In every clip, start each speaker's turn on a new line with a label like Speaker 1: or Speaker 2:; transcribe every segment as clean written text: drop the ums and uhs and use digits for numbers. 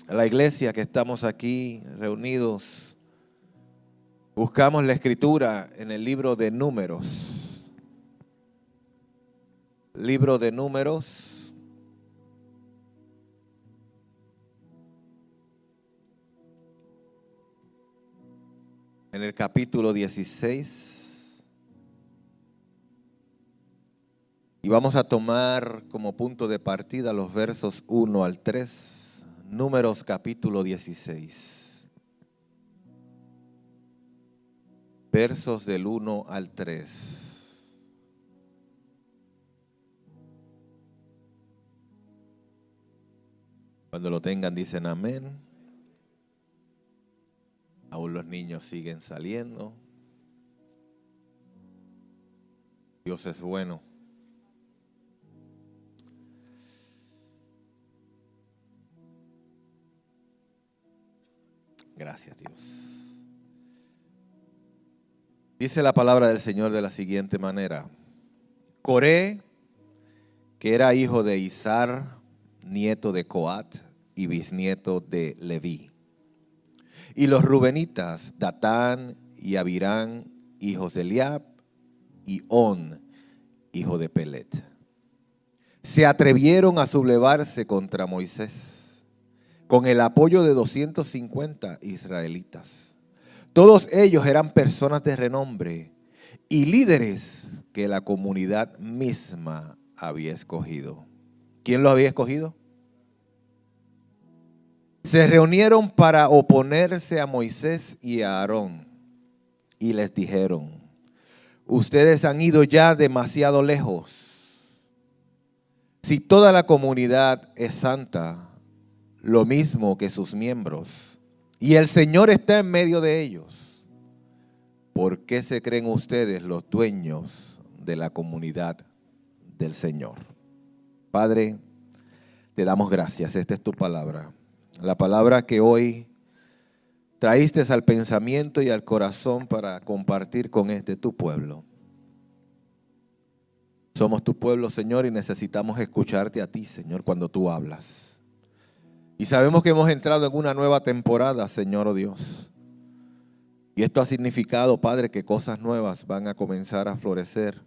Speaker 1: la iglesia que estamos aquí reunidos, buscamos la escritura en el libro de Números. Libro de Números. En el capítulo 16. Y vamos a tomar como punto de partida los versos 1 al 3. Números capítulo 16. Versos del 1 al 3. Cuando lo tengan dicen amén. Aún los niños siguen saliendo. Dios es bueno. Gracias, Dios. Dice la palabra del Señor de la siguiente manera. Coré, que era hijo de Izar, nieto de Coat y bisnieto de Leví. Y los rubenitas, Datán y Abirán, hijos de Eliab, y On, hijo de Pelet, se atrevieron a sublevarse contra Moisés, con el apoyo de 250 israelitas. Todos ellos eran personas de renombre y líderes que la comunidad misma había escogido. ¿Quién los había escogido? Se reunieron para oponerse a Moisés y a Aarón y les dijeron: ustedes han ido ya demasiado lejos. Si toda la comunidad es santa, lo mismo que sus miembros, y el Señor está en medio de ellos, ¿por qué se creen ustedes los dueños de la comunidad del Señor? Padre, te damos gracias. Esta es tu palabra. La palabra que hoy traíste al pensamiento y al corazón para compartir con tu pueblo. Somos tu pueblo, Señor, y necesitamos escucharte a ti, Señor, cuando tú hablas. Y sabemos que hemos entrado en una nueva temporada, Señor, oh Dios. Y esto ha significado, Padre, que cosas nuevas van a comenzar a florecer.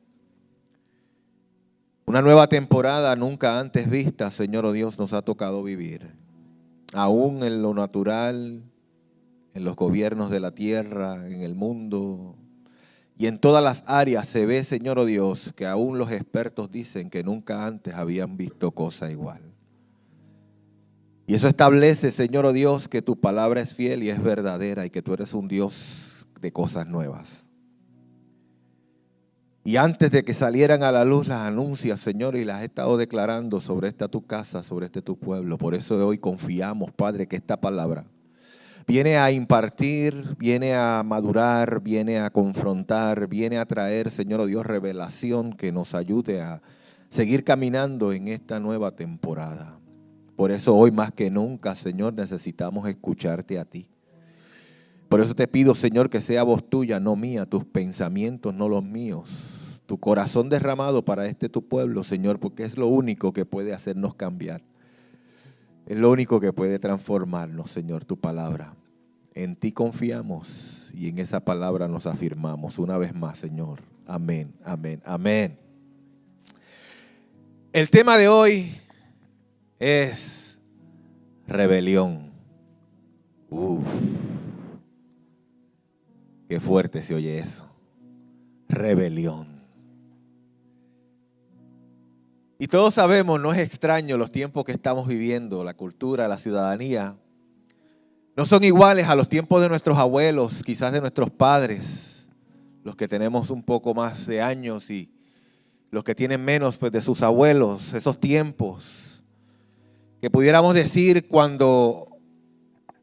Speaker 1: Una nueva temporada nunca antes vista, Señor, oh Dios, nos ha tocado vivir. Aún en lo natural, en los gobiernos de la tierra, en el mundo y en todas las áreas se ve, Señor, oh Dios, que aún los expertos dicen que nunca antes habían visto cosa igual. Y eso establece, Señor, oh Dios, que tu palabra es fiel y es verdadera y que tú eres un Dios de cosas nuevas. Y antes de que salieran a la luz las anuncias, Señor, y las he estado declarando sobre esta tu casa, sobre este tu pueblo. Por eso hoy confiamos, Padre, que esta palabra viene a impartir, viene a madurar, viene a confrontar, viene a traer, Señor, oh Dios, revelación que nos ayude a seguir caminando en esta nueva temporada. Por eso hoy más que nunca, Señor, necesitamos escucharte a ti. Por eso te pido, Señor, que sea voz tuya, no mía, tus pensamientos, no los míos. Tu corazón derramado para tu pueblo, Señor, porque es lo único que puede hacernos cambiar. Es lo único que puede transformarnos, Señor, tu palabra. En ti confiamos y en esa palabra nos afirmamos una vez más, Señor. Amén, amén, amén. El tema de hoy es rebelión. Qué fuerte se oye eso. Rebelión. Y todos sabemos, no es extraño los tiempos que estamos viviendo, la cultura, la ciudadanía. No son iguales a los tiempos de nuestros abuelos, quizás de nuestros padres, los que tenemos un poco más de años y los que tienen menos, pues, de sus abuelos, esos tiempos. Que pudiéramos decir cuando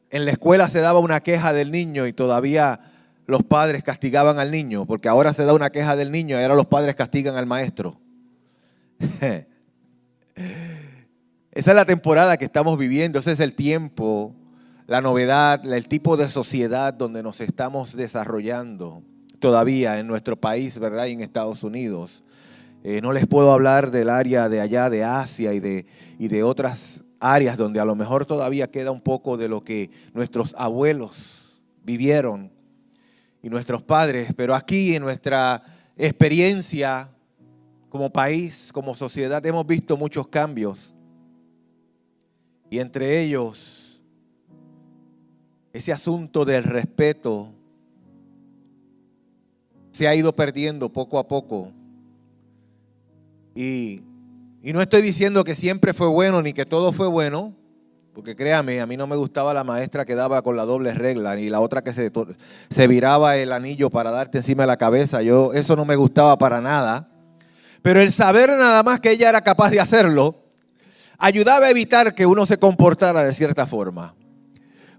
Speaker 1: en la escuela se daba una queja del niño y todavía los padres castigaban al niño, porque ahora se da una queja del niño y ahora los padres castigan al maestro. Esa es la temporada que estamos viviendo, ese es el tiempo, la novedad, el tipo de sociedad donde nos estamos desarrollando todavía en nuestro país, ¿verdad? Y en Estados Unidos. No les puedo hablar del área de allá de Asia y de otras áreas donde a lo mejor todavía queda un poco de lo que nuestros abuelos vivieron y nuestros padres, pero aquí en nuestra experiencia como país, como sociedad, hemos visto muchos cambios. Y entre ellos, ese asunto del respeto se ha ido perdiendo poco a poco. Y no estoy diciendo que siempre fue bueno ni que todo fue bueno, porque créame, a mí no me gustaba la maestra que daba con la doble regla, ni la otra que se viraba el anillo para darte encima de la cabeza. Eso no me gustaba para nada. Pero el saber nada más que ella era capaz de hacerlo, ayudaba a evitar que uno se comportara de cierta forma.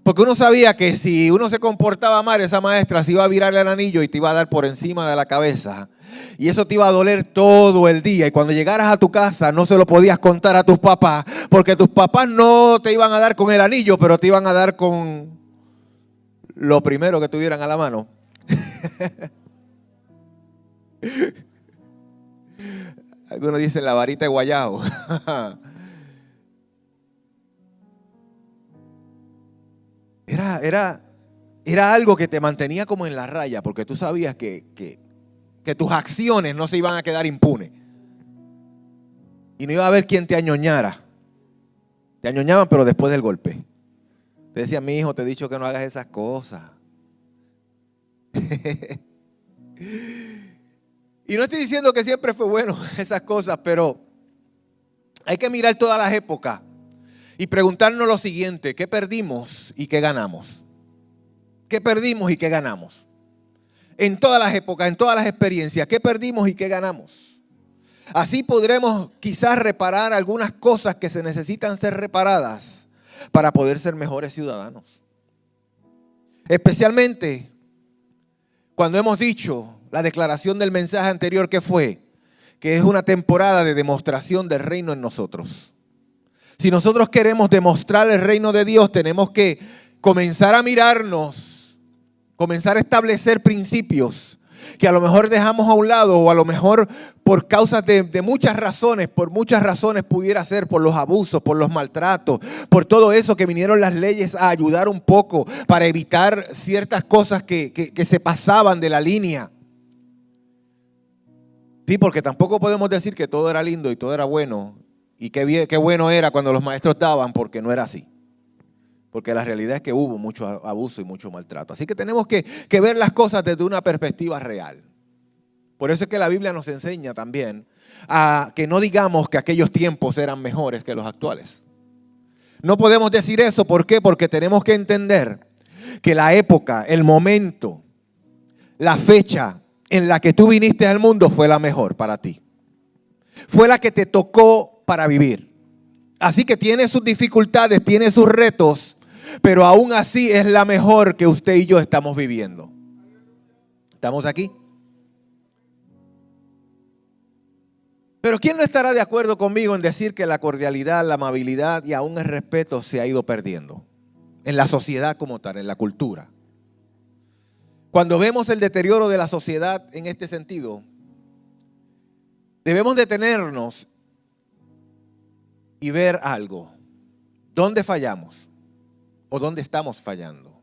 Speaker 1: Porque uno sabía que si uno se comportaba mal, esa maestra se iba a virar el anillo y te iba a dar por encima de la cabeza. Y eso te iba a doler todo el día. Y cuando llegaras a tu casa no se lo podías contar a tus papás, porque tus papás no te iban a dar con el anillo, pero te iban a dar con lo primero que tuvieran a la mano. Algunos dicen la varita de guayao. Era algo que te mantenía como en la raya, porque tú sabías que tus acciones no se iban a quedar impunes. Y no iba a haber quien te añoñara. Te añoñaban, pero después del golpe. Te decía, mi hijo, te he dicho que no hagas esas cosas. Y no estoy diciendo que siempre fue bueno esas cosas, pero hay que mirar todas las épocas y preguntarnos lo siguiente: ¿qué perdimos y qué ganamos? ¿Qué perdimos y qué ganamos? En todas las épocas, en todas las experiencias, ¿qué perdimos y qué ganamos? Así podremos quizás reparar algunas cosas que se necesitan ser reparadas para poder ser mejores ciudadanos. Especialmente cuando hemos dicho la declaración del mensaje anterior, que fue que es una temporada de demostración del reino en nosotros. Si nosotros queremos demostrar el reino de Dios, tenemos que comenzar a mirarnos, comenzar a establecer principios que a lo mejor dejamos a un lado, o a lo mejor por causas de muchas razones, por muchas razones pudiera ser, por los abusos, por los maltratos, por todo eso que vinieron las leyes a ayudar un poco para evitar ciertas cosas que se pasaban de la línea. Sí, porque tampoco podemos decir que todo era lindo y todo era bueno y qué bueno era cuando los maestros daban, porque no era así. Porque la realidad es que hubo mucho abuso y mucho maltrato. Así que tenemos que ver las cosas desde una perspectiva real. Por eso es que la Biblia nos enseña también a que no digamos que aquellos tiempos eran mejores que los actuales. No podemos decir eso. ¿Por qué? Porque tenemos que entender que la época, el momento, la fecha en la que tú viniste al mundo fue la mejor para ti. Fue la que te tocó para vivir. Así que tiene sus dificultades, tiene sus retos, pero aún así es la mejor que usted y yo estamos viviendo. ¿Estamos aquí? Pero ¿quién no estará de acuerdo conmigo en decir que la cordialidad, la amabilidad y aún el respeto se ha ido perdiendo en la sociedad como tal, en la cultura? Cuando vemos el deterioro de la sociedad en este sentido, debemos detenernos y ver algo. ¿Dónde fallamos? ¿O dónde estamos fallando?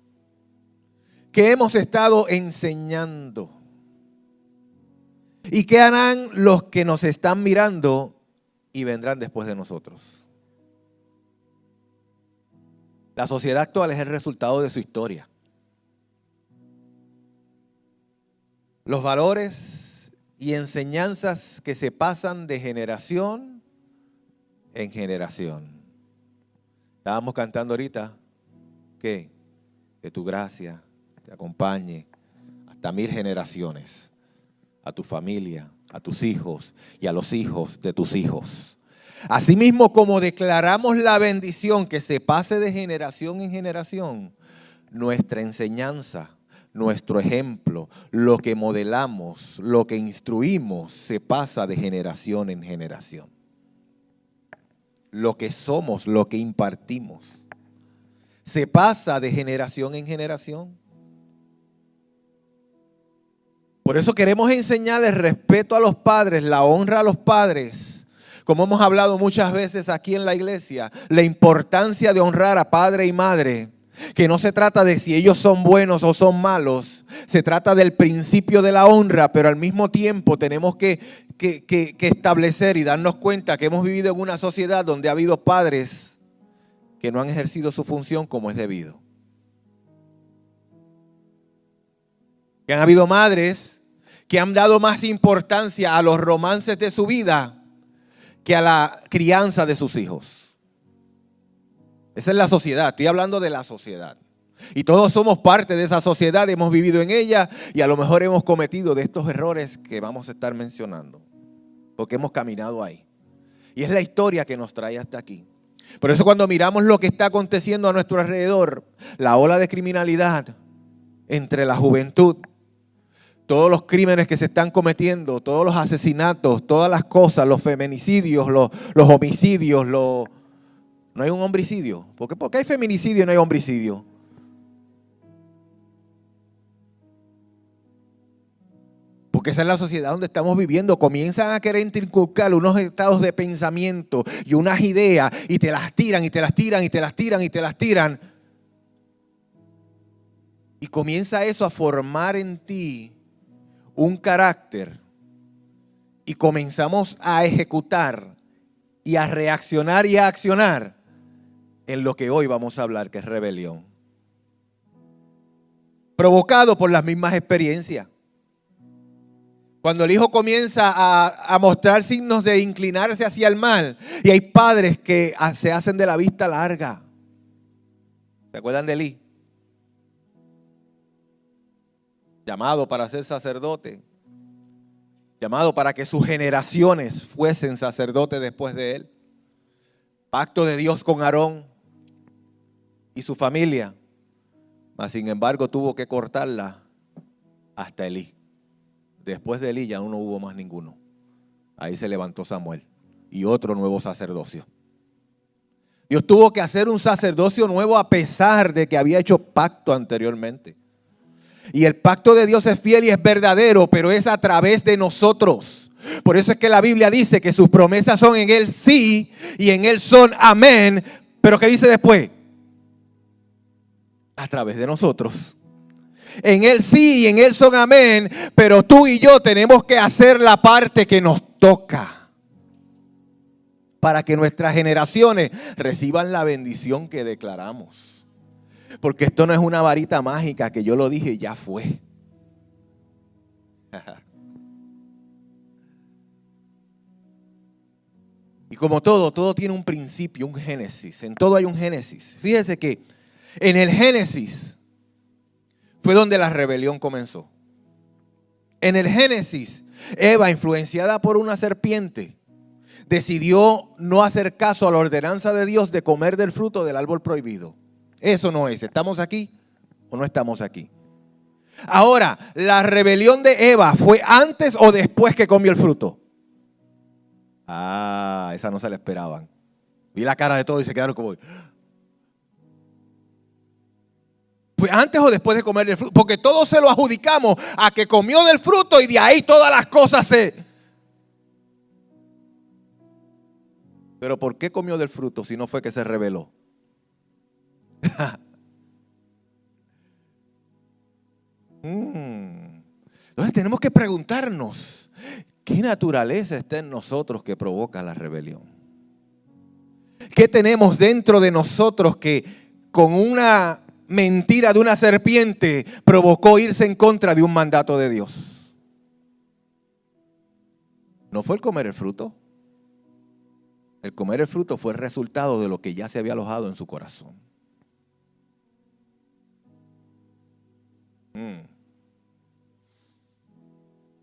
Speaker 1: ¿Qué hemos estado enseñando? ¿Y qué harán los que nos están mirando y vendrán después de nosotros? La sociedad actual es el resultado de su historia. Los valores y enseñanzas que se pasan de generación en generación. Estábamos cantando ahorita que tu gracia te acompañe hasta 1000 generaciones, a tu familia, a tus hijos y a los hijos de tus hijos. Asimismo, como declaramos la bendición que se pase de generación en generación, nuestra enseñanza, nuestro ejemplo, lo que modelamos, lo que instruimos, se pasa de generación en generación. Lo que somos, lo que impartimos, se pasa de generación en generación. Por eso queremos enseñar el respeto a los padres, la honra a los padres, Como hemos hablado muchas veces aquí en la iglesia, la importancia de honrar a padre y madre, que no se trata de si ellos son buenos o son malos, se trata del principio de la honra, pero al mismo tiempo tenemos que establecer y darnos cuenta que hemos vivido en una sociedad donde ha habido padres que no han ejercido su función como es debido. Que han habido madres que han dado más importancia a los romances de su vida que a la crianza de sus hijos. Esa es la sociedad, estoy hablando de la sociedad. Y todos somos parte de esa sociedad, hemos vivido en ella y a lo mejor hemos cometido de estos errores que vamos a estar mencionando, porque hemos caminado ahí. Y es la historia que nos trae hasta aquí. Por eso cuando miramos lo que está aconteciendo a nuestro alrededor, la ola de criminalidad entre la juventud, todos los crímenes que se están cometiendo, todos los asesinatos, todas las cosas, los feminicidios, los homicidios, no hay un homicidio. ¿Por qué hay feminicidio y no hay homicidio? Porque esa es la sociedad donde estamos viviendo. Comienzan a querer inculcar unos estados de pensamiento y unas ideas y te las tiran y te las tiran y te las tiran y te las tiran. Y comienza eso a formar en ti un carácter y comenzamos a ejecutar y a reaccionar y a accionar en lo que hoy vamos a hablar, que es rebelión. Provocado por las mismas experiencias. Cuando el hijo comienza a mostrar signos de inclinarse hacia el mal y hay padres que se hacen de la vista larga. ¿Se acuerdan de Elí? Llamado para ser sacerdote, llamado para que sus generaciones fuesen sacerdotes después de él. Pacto de Dios con Aarón y su familia, mas sin embargo tuvo que cortarla hasta Elí. Después de Elí ya no hubo más ninguno. Ahí se levantó Samuel y otro nuevo sacerdocio. Dios tuvo que hacer un sacerdocio nuevo a pesar de que había hecho pacto anteriormente. Y el pacto de Dios es fiel y es verdadero, pero es a través de nosotros. Por eso es que la Biblia dice que sus promesas son en Él sí y en Él son amén. Pero ¿qué dice después? A través de nosotros. En Él sí y en Él son amén, pero tú y yo tenemos que hacer la parte que nos toca para que nuestras generaciones reciban la bendición que declaramos. Porque esto no es una varita mágica que yo lo dije y ya fue. Y como todo tiene un principio, un génesis. En todo hay un génesis. Fíjese que en el génesis fue donde la rebelión comenzó. En el génesis, Eva, influenciada por una serpiente, decidió no hacer caso a la ordenanza de Dios de comer del fruto del árbol prohibido. Eso no es. ¿Estamos aquí o no estamos aquí? Ahora, ¿la rebelión de Eva fue antes o después que comió el fruto? Ah, esa no se la esperaban. Vi la cara de todos y se quedaron como... ¿Fue antes o después de comer el fruto? Porque todos se lo adjudicamos a que comió del fruto y de ahí todas las cosas se... Pero ¿por qué comió del fruto si no fue que se rebeló? Entonces tenemos que preguntarnos, ¿qué naturaleza está en nosotros que provoca la rebelión? ¿Qué tenemos dentro de nosotros que con una mentira de una serpiente provocó irse en contra de un mandato de Dios? ¿No fue el comer el fruto? El comer el fruto fue el resultado de lo que ya se había alojado en su corazón.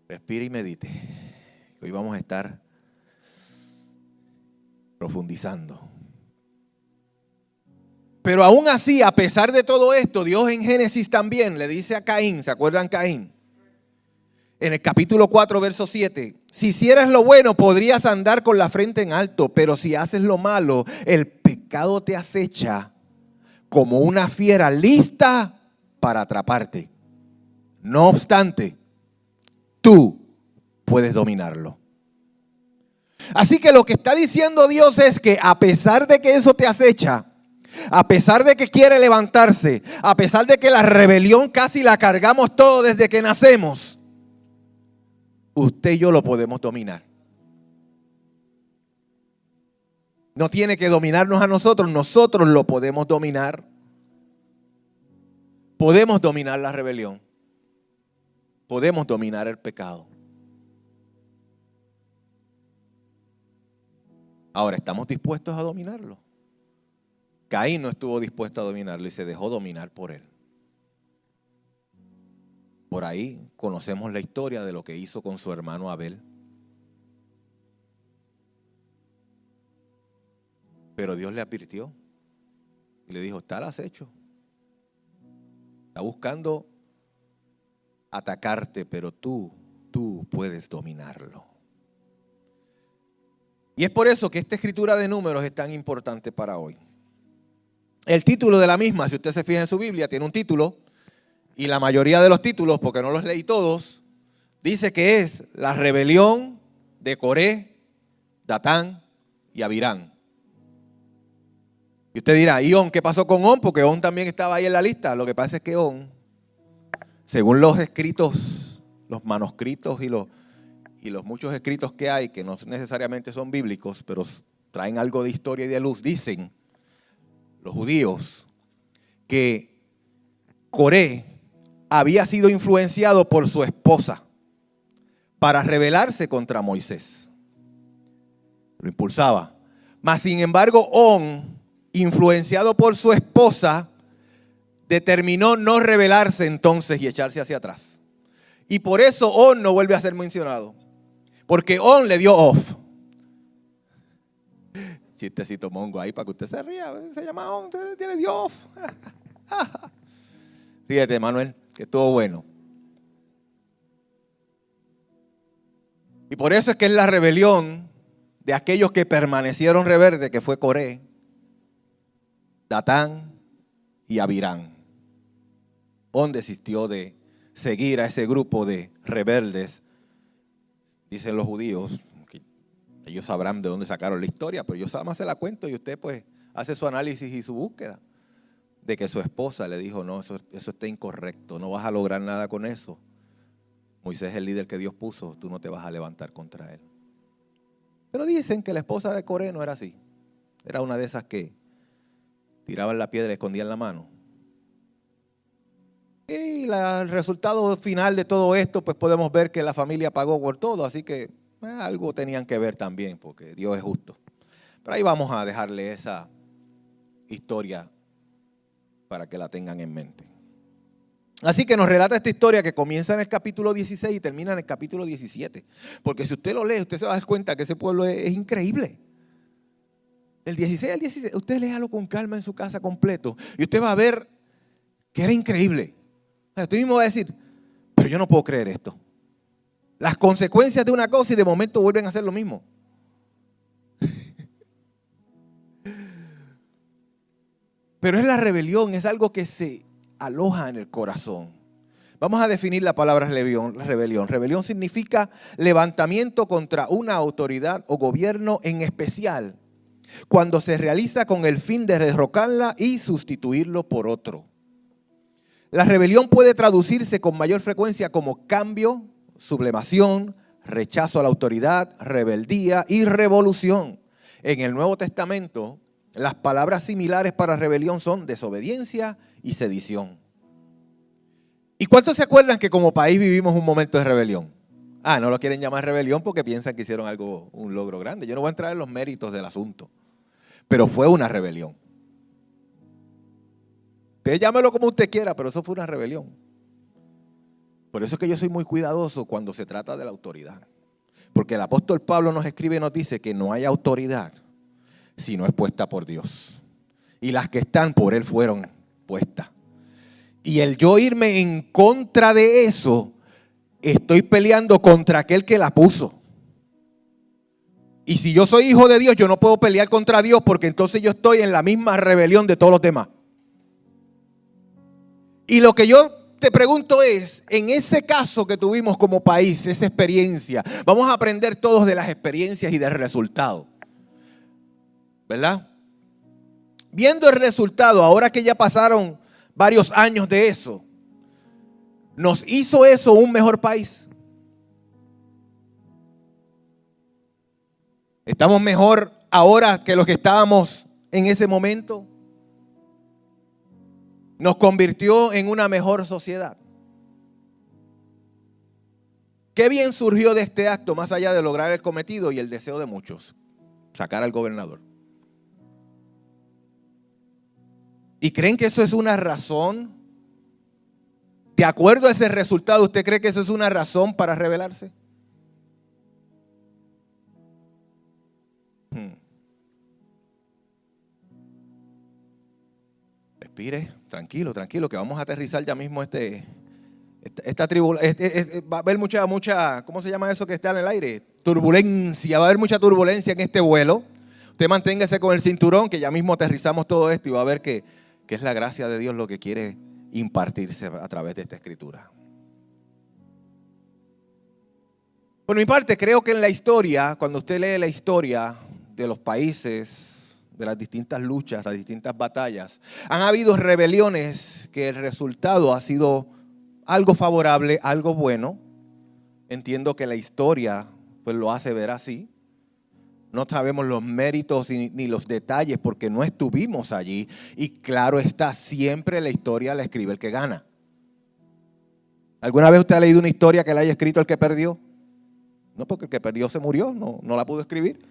Speaker 1: Respire y medite. Hoy vamos a estar profundizando. Pero aún así, a pesar de todo esto, Dios en Génesis también le dice a Caín, ¿se acuerdan Caín? En el capítulo 4, verso 7, si hicieras lo bueno podrías andar con la frente en alto, pero si haces lo malo, el pecado te acecha como una fiera lista para atraparte. No obstante, tú puedes dominarlo. Así que lo que está diciendo Dios es que a pesar de que eso te acecha, a pesar de que quiere levantarse, a pesar de que la rebelión casi la cargamos todo desde que nacemos, usted y yo lo podemos dominar. No tiene que dominarnos a nosotros, nosotros lo podemos dominar. Podemos dominar la rebelión. Podemos dominar el pecado. Ahora, ¿estamos dispuestos a dominarlo? Caín no estuvo dispuesto a dominarlo y se dejó dominar por él. Por ahí conocemos la historia de lo que hizo con su hermano Abel. Pero Dios le advirtió y le dijo, está al acecho. Está buscando atacarte, pero tú puedes dominarlo. Y es por eso que esta escritura de Números es tan importante para hoy. El título de la misma, si usted se fija en su Biblia, tiene un título, y la mayoría de los títulos, porque no los leí todos, dice que es la rebelión de Coré, Datán y Abirán. Y usted dirá, ¿y On? ¿Qué pasó con On? Porque On también estaba ahí en la lista. Lo que pasa es que On, según los escritos, los manuscritos y los muchos escritos que hay, que no necesariamente son bíblicos, pero traen algo de historia y de luz, dicen los judíos que Coré había sido influenciado por su esposa para rebelarse contra Moisés. Lo impulsaba. Mas, sin embargo, On, influenciado por su esposa, determinó no rebelarse entonces y echarse hacia atrás. Y por eso On no vuelve a ser mencionado. Porque On le dio off. Chistecito mongo ahí para que usted se ría. Se llama On, usted le dio off. Ríete, Manuel, que estuvo bueno. Y por eso es que es la rebelión de aquellos que permanecieron rebeldes, que fue Coré, Datán y Abirán. On desistió de seguir a ese grupo de rebeldes. Dicen los judíos, que ellos sabrán de dónde sacaron la historia, pero yo nada más se la cuento y usted pues hace su análisis y su búsqueda. De que su esposa le dijo, no, eso está incorrecto, no vas a lograr nada con eso. Moisés es el líder que Dios puso, tú no te vas a levantar contra él. Pero dicen que la esposa de Coré no era así. Era una de esas que tiraban la piedra y escondían la mano. Y el resultado final de todo esto, pues podemos ver que la familia pagó por todo, así que algo tenían que ver también, porque Dios es justo. Pero ahí vamos a dejarle esa historia para que la tengan en mente. Así que nos relata esta historia que comienza en el capítulo 16 y termina en el capítulo 17. Porque si usted lo lee, usted se va a dar cuenta que ese pueblo es increíble. Del 16 al 16, usted léalo con calma en su casa completo y usted va a ver que era increíble. Usted mismo va a decir, pero yo no puedo creer esto. Las consecuencias de una cosa y de momento vuelven a hacer lo mismo. Pero es la rebelión, es algo que se aloja en el corazón. Vamos a definir la palabra rebelión. Rebelión significa levantamiento contra una autoridad o gobierno en especial, cuando se realiza con el fin de derrocarla y sustituirlo por otro. La rebelión puede traducirse con mayor frecuencia como cambio, sublevación, rechazo a la autoridad, rebeldía y revolución. En el Nuevo Testamento, las palabras similares para rebelión son desobediencia y sedición. ¿Y cuántos se acuerdan que como país vivimos un momento de rebelión? No lo quieren llamar rebelión porque piensan que hicieron algo, un logro grande. Yo no voy a entrar en los méritos del asunto, pero fue una rebelión. Usted llámelo como usted quiera, pero eso fue una rebelión. Por eso es que yo soy muy cuidadoso cuando se trata de la autoridad. Porque el apóstol Pablo nos escribe y nos dice que no hay autoridad si no es puesta por Dios. Y las que están por Él fueron puestas. Y el yo irme en contra de eso, estoy peleando contra aquel que la puso. Y si yo soy hijo de Dios, yo no puedo pelear contra Dios porque entonces yo estoy en la misma rebelión de todos los demás. Y lo que yo te pregunto es, en ese caso que tuvimos como país, esa experiencia, vamos a aprender todos de las experiencias y del resultado, ¿verdad? Viendo el resultado, ahora que ya pasaron varios años de eso, ¿nos hizo eso un mejor país? ¿Estamos mejor ahora que los que estábamos en ese momento? ¿Nos convirtió en una mejor sociedad? ¿Qué bien surgió de este acto más allá de lograr el cometido y el deseo de muchos? Sacar al gobernador. ¿Y creen que eso es una razón? De acuerdo a ese resultado, ¿usted cree que eso es una razón para rebelarse? Respire, tranquilo, que vamos a aterrizar ya mismo esta tribulación. Va a haber mucha, ¿cómo se llama eso que está en el aire? Turbulencia, va a haber mucha turbulencia en este vuelo. Usted manténgase con el cinturón, que ya mismo aterrizamos todo esto y va a ver que es la gracia de Dios lo que quiere impartirse a través de esta escritura. Por mi parte, creo que en la historia, cuando usted lee la historia de los países, de las distintas luchas, las distintas batallas, han habido rebeliones que el resultado ha sido algo favorable, algo bueno. Entiendo que la historia pues lo hace ver así. No sabemos los méritos ni los detalles porque no estuvimos allí. Y claro está, siempre la historia la escribe el que gana. ¿Alguna vez usted ha leído una historia que la haya escrito el que perdió? No, porque el que perdió se murió, no la pudo escribir.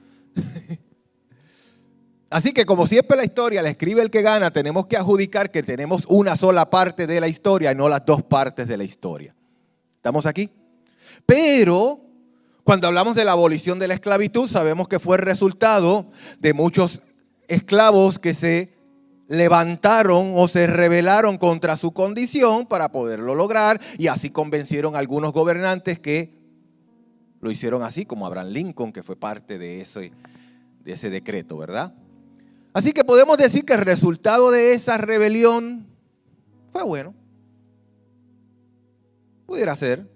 Speaker 1: Así que como siempre la historia la escribe el que gana, tenemos que adjudicar que tenemos una sola parte de la historia y no las dos partes de la historia. ¿Estamos aquí? Pero cuando hablamos de la abolición de la esclavitud, sabemos que fue el resultado de muchos esclavos que se levantaron o se rebelaron contra su condición para poderlo lograr y así convencieron a algunos gobernantes que lo hicieron así, como Abraham Lincoln, que fue parte de ese decreto, ¿verdad? Así que podemos decir que el resultado de esa rebelión fue bueno. Pudiera ser.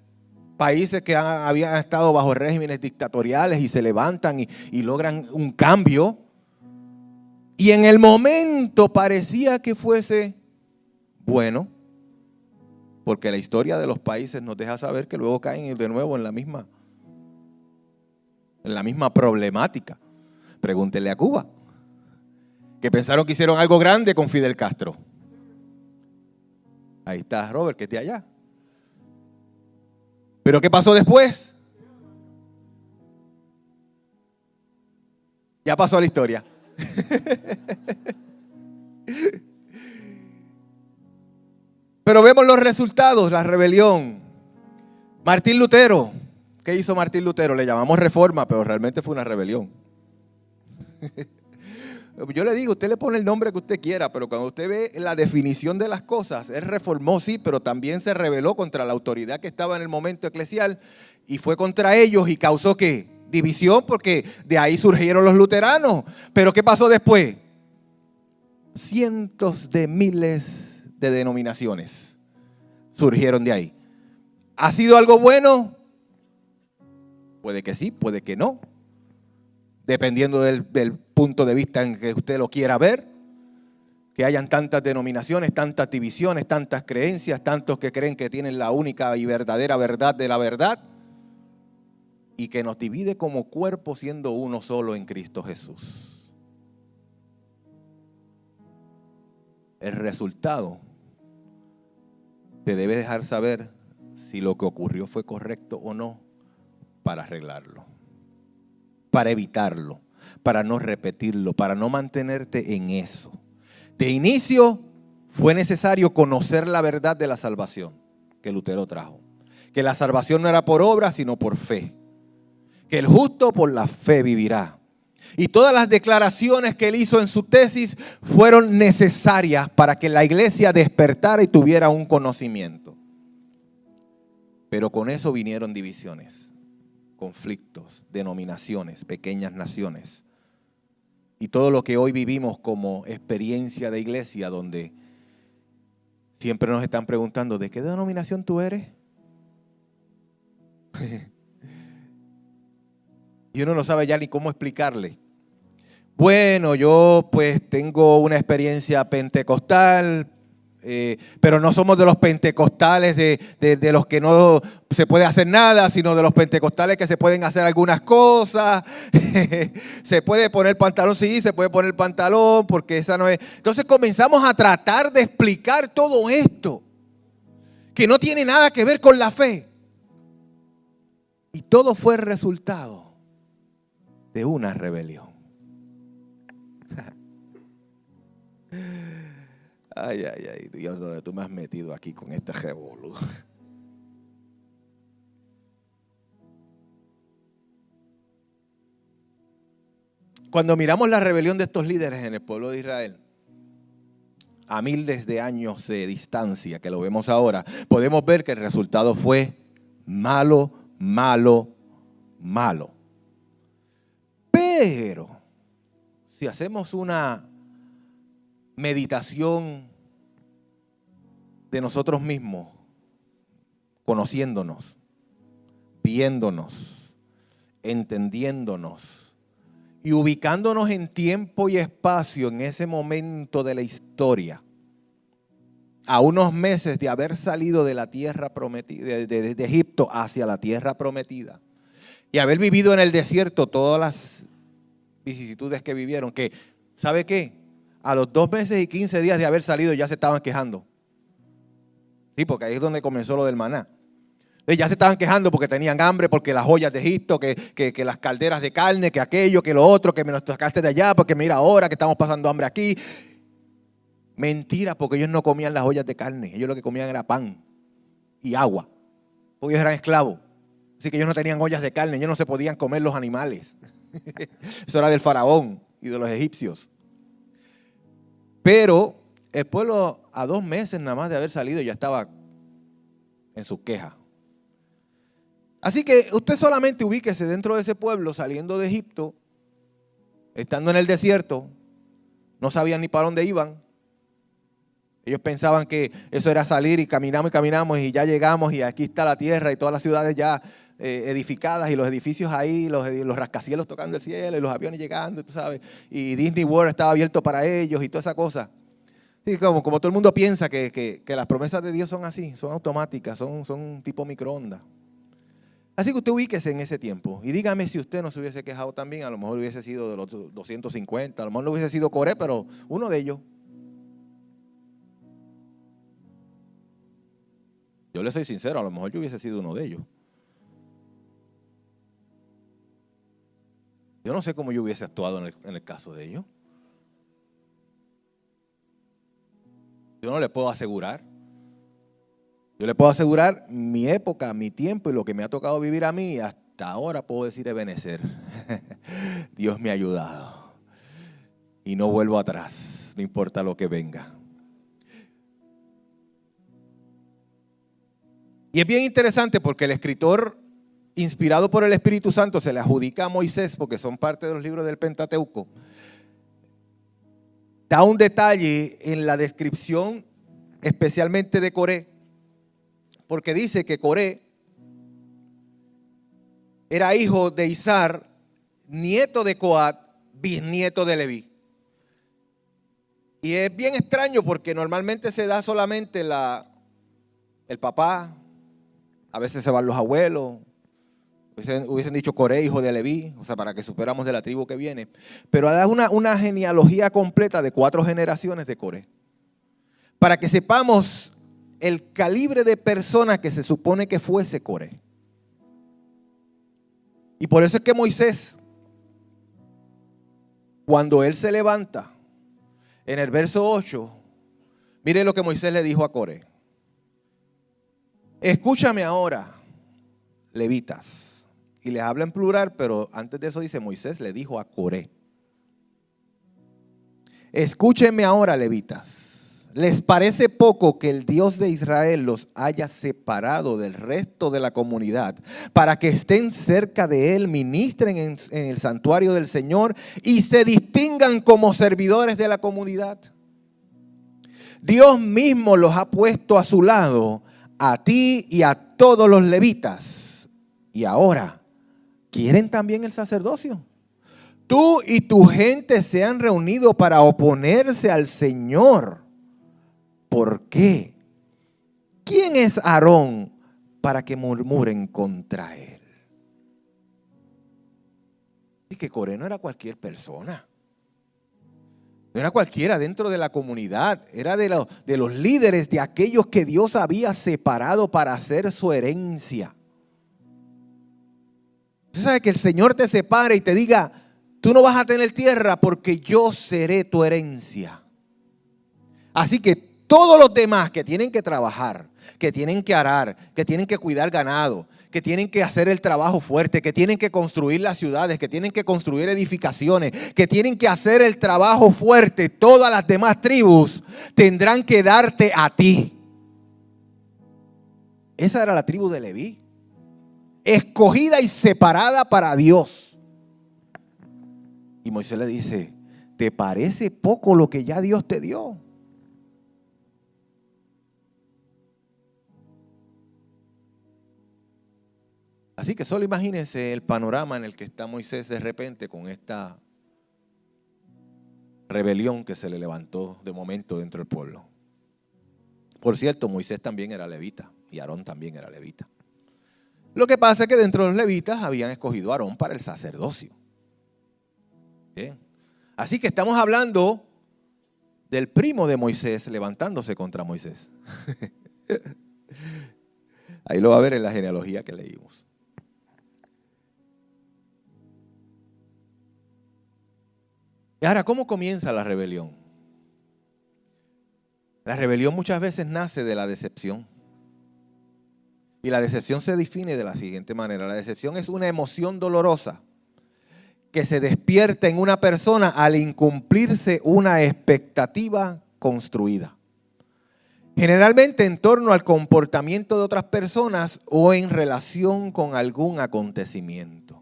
Speaker 1: Países que habían estado bajo regímenes dictatoriales y se levantan y logran un cambio. Y en el momento parecía que fuese bueno, porque la historia de los países nos deja saber que luego caen de nuevo en la misma problemática. Pregúntele a Cuba, que pensaron que hicieron algo grande con Fidel Castro. Ahí está Robert, que es de allá. ¿Pero qué pasó después? Ya pasó la historia. Pero vemos los resultados, la rebelión. Martín Lutero, ¿qué hizo Martín Lutero? Le llamamos reforma, pero realmente fue una rebelión. Yo le digo, usted le pone el nombre que usted quiera, pero cuando usted ve la definición de las cosas, él reformó, sí, pero también se rebeló contra la autoridad que estaba en el momento eclesial y fue contra ellos y causó ¿qué? División, porque de ahí surgieron los luteranos. Pero ¿qué pasó después? Cientos de miles de denominaciones surgieron de ahí. ¿Ha sido algo bueno? Puede que sí, puede que no. Dependiendo del punto de vista en que usted lo quiera ver, que hayan tantas denominaciones, tantas divisiones, tantas creencias, tantos que creen que tienen la única y verdadera verdad de la verdad y que nos divide como cuerpo siendo uno solo en Cristo Jesús. El resultado te debe dejar saber si lo que ocurrió fue correcto o no para arreglarlo, para evitarlo, para no repetirlo, para no mantenerte en eso. De inicio fue necesario conocer la verdad de la salvación que Lutero trajo. Que la salvación no era por obra, sino por fe. Que el justo por la fe vivirá. Y todas las declaraciones que él hizo en su tesis fueron necesarias para que la iglesia despertara y tuviera un conocimiento. Pero con eso vinieron divisiones, conflictos, denominaciones, pequeñas naciones. Y todo lo que hoy vivimos como experiencia de iglesia, donde Siempre nos están preguntando, ¿de qué denominación tú eres? Y uno no sabe ya ni cómo explicarle. Bueno, yo pues tengo una experiencia pentecostal, pero no somos de los pentecostales de los que no se puede hacer nada, sino de los pentecostales que se pueden hacer algunas cosas. Se puede poner pantalón, sí, se puede poner pantalón, porque esa no es. Entonces comenzamos a tratar de explicar todo esto, que no tiene nada que ver con la fe. Y todo fue el resultado de una rebelión. Ay, ay, ay, Dios, ¿dónde tú me has metido aquí con este revolú? Cuando miramos la rebelión de estos líderes en el pueblo de Israel, a miles de años de distancia que lo vemos ahora, podemos ver que el resultado fue malo, malo, malo. Pero si hacemos una meditación de nosotros mismos, conociéndonos, viéndonos, entendiéndonos y ubicándonos en tiempo y espacio en ese momento de la historia, a unos meses de haber salido de la tierra prometida, de Egipto hacia la tierra prometida, y haber vivido en el desierto todas las vicisitudes que vivieron, que, ¿sabe qué? A los 2 meses y 15 días de haber salido ya se estaban quejando. Sí, porque ahí es donde comenzó lo del maná. Ya se estaban quejando porque tenían hambre, porque las joyas de Egipto, que las calderas de carne, que aquello, que lo otro, que me lo sacaste de allá, porque mira ahora que estamos pasando hambre aquí. Mentira, porque ellos no comían las joyas de carne. Ellos lo que comían era pan y agua. Porque ellos eran esclavos. Así que ellos no tenían ollas de carne, ellos no se podían comer los animales. Eso era del faraón y de los egipcios. Pero el pueblo a 2 meses nada más de haber salido ya estaba en sus quejas. Así que usted solamente ubíquese dentro de ese pueblo saliendo de Egipto, estando en el desierto, no sabían ni para dónde iban. Ellos pensaban que eso era salir y caminamos y ya llegamos y aquí está la tierra y todas las ciudades ya edificadas y los edificios ahí, los rascacielos tocando el cielo y los aviones llegando, tú sabes, y Disney World estaba abierto para ellos y toda esa cosa. Sí, como todo el mundo piensa que las promesas de Dios son así, son automáticas, son tipo microondas. Así que usted ubíquese en ese tiempo y dígame si usted no se hubiese quejado también, a lo mejor hubiese sido de los 250, a lo mejor no hubiese sido Coré, pero uno de ellos. Yo le soy sincero, a lo mejor yo hubiese sido uno de ellos. Yo no sé cómo yo hubiese actuado en el caso de ellos. Yo no le puedo asegurar. Yo le puedo asegurar mi época, mi tiempo y lo que me ha tocado vivir a mí. Hasta ahora puedo decir Ebenezer. Dios me ha ayudado. Y no vuelvo atrás, no importa lo que venga. Y es bien interesante porque el escritor, inspirado por el Espíritu Santo, se le adjudica a Moisés, porque son parte de los libros del Pentateuco. Da un detalle en la descripción, especialmente de Coré, porque dice que Coré era hijo de Izar, nieto de Coat, bisnieto de Leví. Y es bien extraño porque normalmente se da solamente el papá, a veces se van los abuelos, hubiesen dicho Coré, hijo de Leví, o sea, para que supiéramos de la tribu que viene. Pero da una genealogía completa de 4 generaciones de Coré, para que sepamos el calibre de persona que se supone que fuese Coré. Y por eso es que Moisés, cuando él se levanta, en el verso 8, mire lo que Moisés le dijo a Coré. Escúchame ahora, levitas. Y les habla en plural, pero antes de eso dice Moisés le dijo a Coré. Escúchenme ahora, levitas. ¿Les parece poco que el Dios de Israel los haya separado del resto de la comunidad para que estén cerca de Él, ministren en el santuario del Señor y se distingan como servidores de la comunidad? Dios mismo los ha puesto a su lado, a ti y a todos los levitas. Y ahora, ¿quieren también el sacerdocio? Tú y tu gente se han reunido para oponerse al Señor. ¿Por qué? ¿Quién es Aarón para que murmuren contra él? Y que Coré no era cualquier persona. No era cualquiera dentro de la comunidad. Era de los líderes, de aquellos que Dios había separado para hacer su herencia. Usted sabe que el Señor te separe y te diga, tú no vas a tener tierra porque yo seré tu herencia. Así que todos los demás que tienen que trabajar, que tienen que arar, que tienen que cuidar ganado, que tienen que hacer el trabajo fuerte, que tienen que construir las ciudades, que tienen que construir edificaciones, que tienen que hacer el trabajo fuerte, todas las demás tribus tendrán que darte a ti. Esa era la tribu de Leví, escogida y separada para Dios. Y Moisés le dice, ¿te parece poco lo que ya Dios te dio? Así que solo imagínense el panorama en el que está Moisés de repente con esta rebelión que se le levantó de momento dentro del pueblo. Por cierto, Moisés también era levita y Aarón también era levita. Lo que pasa es que dentro de los levitas habían escogido a Aarón para el sacerdocio. Bien. Así que estamos hablando del primo de Moisés levantándose contra Moisés. Ahí lo va a ver en la genealogía que leímos. Y ahora, ¿cómo comienza la rebelión? La rebelión muchas veces nace de la decepción. Y la decepción se define de la siguiente manera. La decepción es una emoción dolorosa que se despierta en una persona al incumplirse una expectativa construida. Generalmente en torno al comportamiento de otras personas o en relación con algún acontecimiento.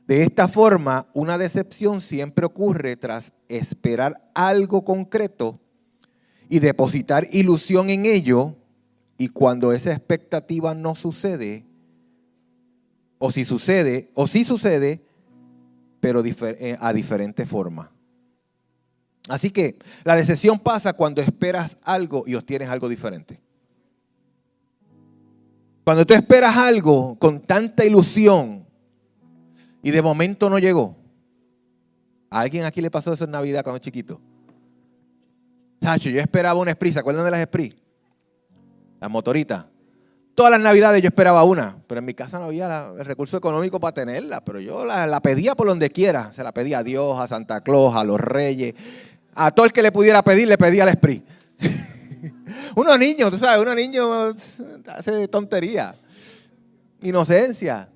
Speaker 1: De esta forma, una decepción siempre ocurre tras esperar algo concreto y depositar ilusión en ello, y cuando esa expectativa no sucede, o si sucede, pero a diferente forma. Así que la decepción pasa cuando esperas algo y obtienes algo diferente. Cuando tú esperas algo con tanta ilusión y de momento no llegó. ¿A alguien aquí le pasó eso en Navidad cuando chiquito? Tacho, yo esperaba una Esprit. ¿Se acuerdan de las Esprit? Las motoritas. Todas las Navidades yo esperaba una, pero en mi casa no había el recurso económico para tenerla, pero yo la pedía por donde quiera. Se la pedía a Dios, a Santa Claus, a los reyes, a todo el que le pudiera pedir, le pedía al Esprit. Unos niños, tú sabes, unos niños hace tontería, inocencia.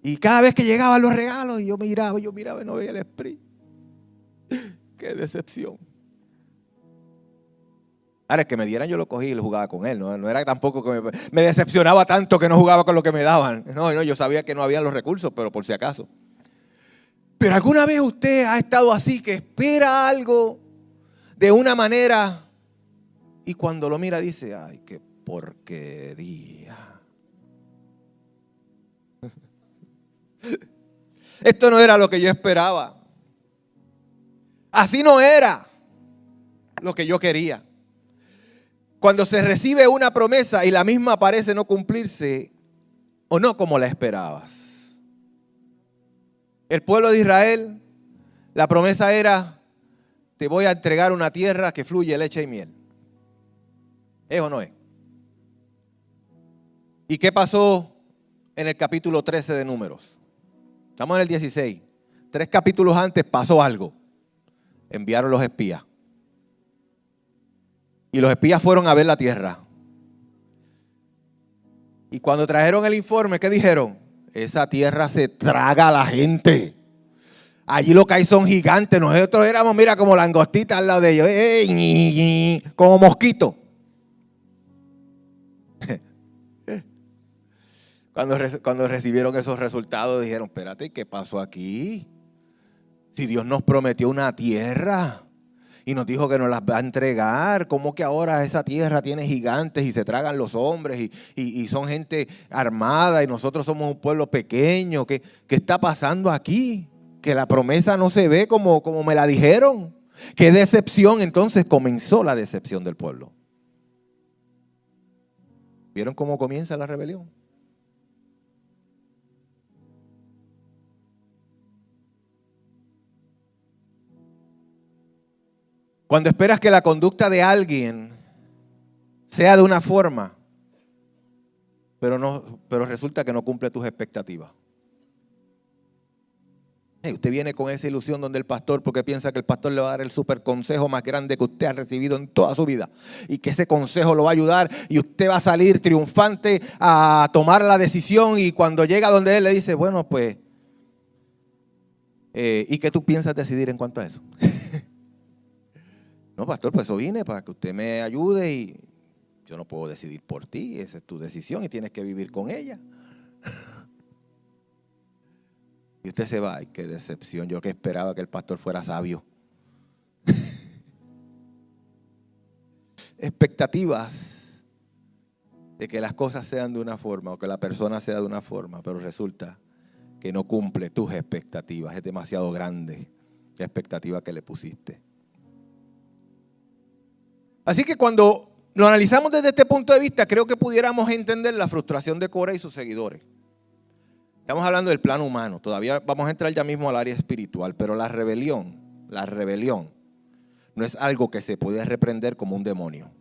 Speaker 1: Y cada vez que llegaban los regalos, yo miraba y no veía el Esprit. Qué decepción. Ahora, el que me dieran yo lo cogí y lo jugaba con él. No era tampoco que me decepcionaba tanto que no jugaba con lo que me daban. No, yo sabía que no había los recursos, pero por si acaso. Pero ¿alguna vez usted ha estado así, que espera algo de una manera y cuando lo mira dice, ay, qué porquería? Esto no era lo que yo esperaba. Así no era lo que yo quería. Cuando se recibe una promesa y la misma parece no cumplirse o no como la esperabas. El pueblo de Israel, la promesa era, te voy a entregar una tierra que fluye leche y miel. ¿Es o no es? ¿Y qué pasó en el capítulo 13 de Números? Estamos en el 16. 3 capítulos antes pasó algo. Enviaron los espías. Y los espías fueron a ver la tierra. Y cuando trajeron el informe, ¿qué dijeron? Esa tierra se traga a la gente. Allí lo que hay son gigantes. Nosotros éramos, mira, como langostitas al lado de ellos. Como mosquitos. Cuando recibieron esos resultados dijeron, espérate, ¿qué pasó aquí? Si Dios nos prometió una tierra y nos dijo que nos las va a entregar. ¿Cómo que ahora esa tierra tiene gigantes y se tragan los hombres y son gente armada y nosotros somos un pueblo pequeño? ¿Qué está pasando aquí? Que la promesa no se ve como me la dijeron. ¡Qué decepción! Entonces comenzó la decepción del pueblo. ¿Vieron cómo comienza la rebelión? Cuando esperas que la conducta de alguien sea de una forma, pero resulta que no cumple tus expectativas. Usted viene con esa ilusión donde el pastor, porque piensa que el pastor le va a dar el super consejo más grande que usted ha recibido en toda su vida, y que ese consejo lo va a ayudar y usted va a salir triunfante a tomar la decisión, y cuando llega donde él le dice, bueno, pues, ¿y qué tú piensas decidir en cuanto a eso? No, pastor, pues eso vine para que usted me ayude y yo no puedo decidir por ti, esa es tu decisión y tienes que vivir con ella. Y usted se va. Ay, qué decepción. Yo que esperaba que el pastor fuera sabio. Expectativas de que las cosas sean de una forma o que la persona sea de una forma, pero resulta que no cumple tus expectativas. Es demasiado grande la expectativa que le pusiste. Así que cuando lo analizamos desde este punto de vista, creo que pudiéramos entender la frustración de Cora y sus seguidores. Estamos hablando del plano humano, todavía vamos a entrar ya mismo al área espiritual, pero la rebelión no es algo que se puede reprender como un demonio.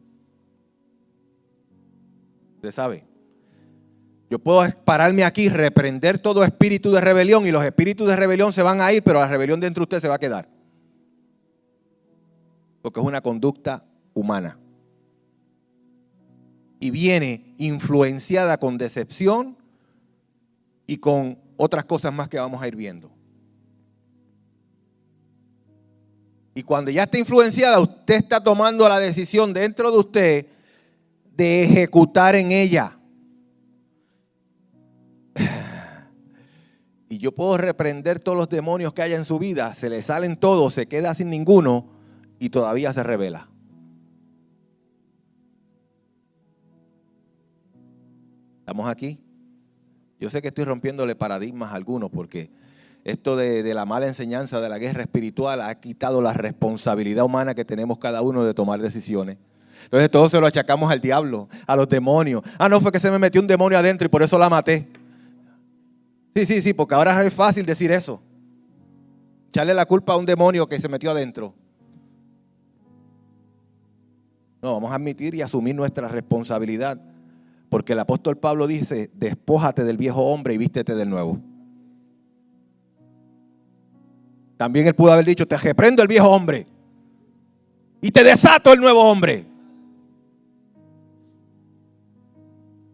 Speaker 1: ¿Usted sabe? Yo puedo pararme aquí, reprender todo espíritu de rebelión y los espíritus de rebelión se van a ir, pero la rebelión dentro de usted se va a quedar. Porque es una conducta humana. Y viene influenciada con decepción y con otras cosas más que vamos a ir viendo. Y cuando ya está influenciada, usted está tomando la decisión dentro de usted de ejecutar en ella. Y yo puedo reprender todos los demonios que haya en su vida, se le salen todos, se queda sin ninguno y todavía se rebela. ¿Estamos aquí? Yo sé que estoy rompiéndole paradigmas a algunos porque esto de la mala enseñanza de la guerra espiritual ha quitado la responsabilidad humana que tenemos cada uno de tomar decisiones. Entonces todo se lo achacamos al diablo, a los demonios. Ah, no, fue que se me metió un demonio adentro y por eso la maté. Sí, porque ahora es fácil decir eso. Echarle la culpa a un demonio que se metió adentro. No, vamos a admitir y asumir nuestra responsabilidad. Porque el apóstol Pablo dice, despójate del viejo hombre y vístete del nuevo. También él pudo haber dicho, te reprendo el viejo hombre y te desato el nuevo hombre.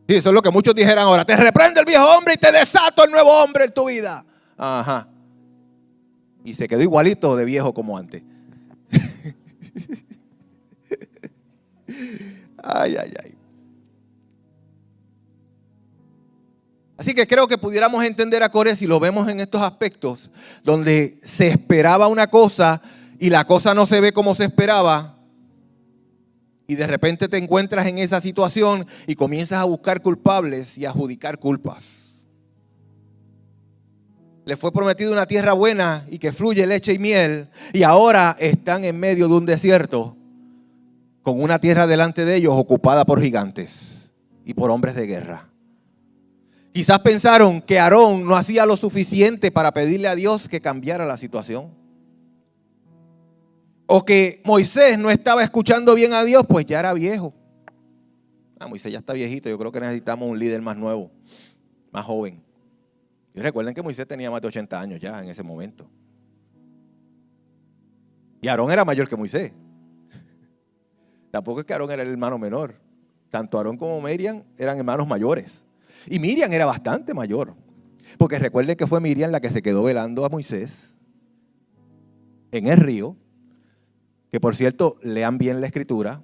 Speaker 1: Sí, eso es lo que muchos dijeran ahora, te reprendo el viejo hombre y te desato el nuevo hombre en tu vida. Ajá. Y se quedó igualito de viejo como antes. Ay. Así que creo que pudiéramos entender a Coré si lo vemos en estos aspectos, donde se esperaba una cosa y la cosa no se ve como se esperaba, y de repente te encuentras en esa situación y comienzas a buscar culpables y a adjudicar culpas. Les fue prometido una tierra buena y que fluye leche y miel, y ahora están en medio de un desierto, con una tierra delante de ellos ocupada por gigantes y por hombres de guerra. Quizás pensaron que Aarón no hacía lo suficiente para pedirle a Dios que cambiara la situación. O que Moisés no estaba escuchando bien a Dios, pues ya era viejo. Moisés ya está viejito, yo creo que necesitamos un líder más nuevo, más joven. Y recuerden que Moisés tenía más de 80 años ya en ese momento. Y Aarón era mayor que Moisés. Tampoco es que Aarón era el hermano menor. Tanto Aarón como Miriam eran hermanos mayores. Y Miriam era bastante mayor, porque recuerden que fue Miriam la que se quedó velando a Moisés en el río, que por cierto, lean bien la escritura,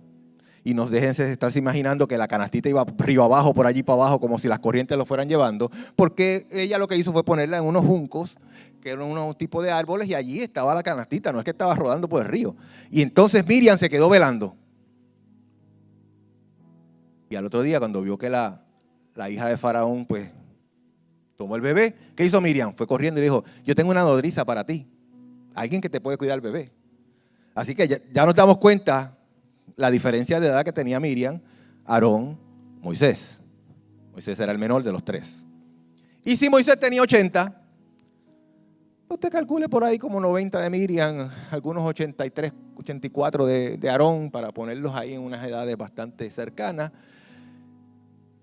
Speaker 1: Y nos dejen estarse imaginando que la canastita iba río abajo, por allí para abajo, como si las corrientes lo fueran llevando, porque ella lo que hizo fue ponerla en unos juncos, que eran unos tipos de árboles, y allí estaba la canastita, no es que estaba rodando por el río. Y entonces Miriam se quedó velando. Y al otro día, cuando vio que la hija de Faraón, pues, tomó el bebé, ¿qué hizo Miriam? Fue corriendo y dijo, yo tengo una nodriza para ti, alguien que te puede cuidar el bebé. Así que ya nos damos cuenta la diferencia de edad que tenía Miriam, Aarón, Moisés. Moisés era el menor de los tres. Y si Moisés tenía 80, usted calcule por ahí como 90 de Miriam, algunos 83, 84 de Aarón, para ponerlos ahí en unas edades bastante cercanas.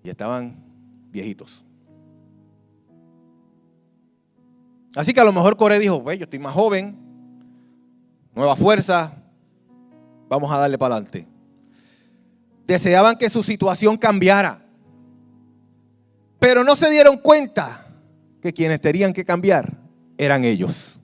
Speaker 1: Y estaban viejitos. Así que a lo mejor Coré dijo, yo estoy más joven, nueva fuerza, vamos a darle para adelante. Deseaban que su situación cambiara, pero no se dieron cuenta que quienes tenían que cambiar eran ellos.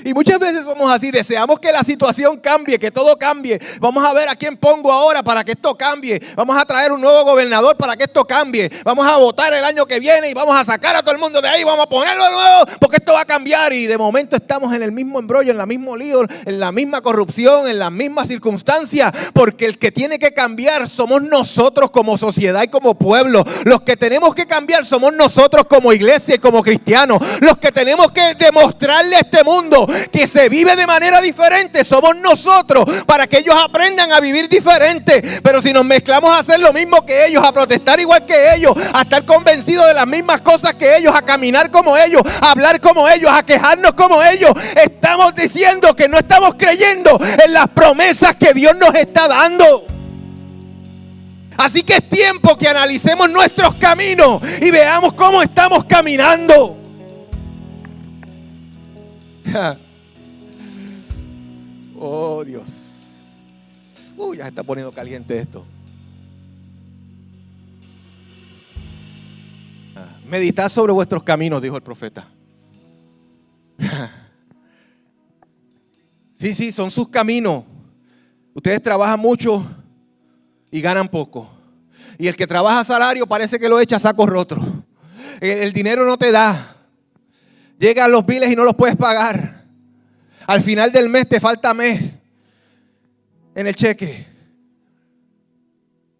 Speaker 1: Y muchas veces somos así, deseamos que la situación cambie, que todo cambie. Vamos a ver a quién pongo ahora para que esto cambie. Vamos a traer un nuevo gobernador para que esto cambie. Vamos a votar el año que viene y vamos a sacar a todo el mundo de ahí. Vamos a ponerlo de nuevo porque esto va a cambiar. Y de momento estamos en el mismo embrollo, en el mismo lío, en la misma corrupción, en las mismas circunstancias. Porque el que tiene que cambiar somos nosotros como sociedad y como pueblo. Los que tenemos que cambiar somos nosotros como iglesia y como cristianos. Los que tenemos que demostrarle a este mundo que se vive de manera diferente somos nosotros, para que ellos aprendan a vivir diferente. Pero si nos mezclamos a hacer lo mismo que ellos, a protestar igual que ellos, a estar convencidos de las mismas cosas que ellos, a caminar como ellos, a hablar como ellos, a quejarnos como ellos, estamos diciendo que no estamos creyendo en las promesas que Dios nos está dando. Así que es tiempo que analicemos nuestros caminos y veamos cómo estamos caminando. Oh, Dios. Ya se está poniendo caliente esto. Meditad sobre vuestros caminos, dijo el profeta. Sí, son sus caminos. Ustedes trabajan mucho y ganan poco. Y el que trabaja a salario parece que lo echa a saco roto. El dinero no te da. Llegan los biles y no los puedes pagar. Al final del mes te falta mes en el cheque.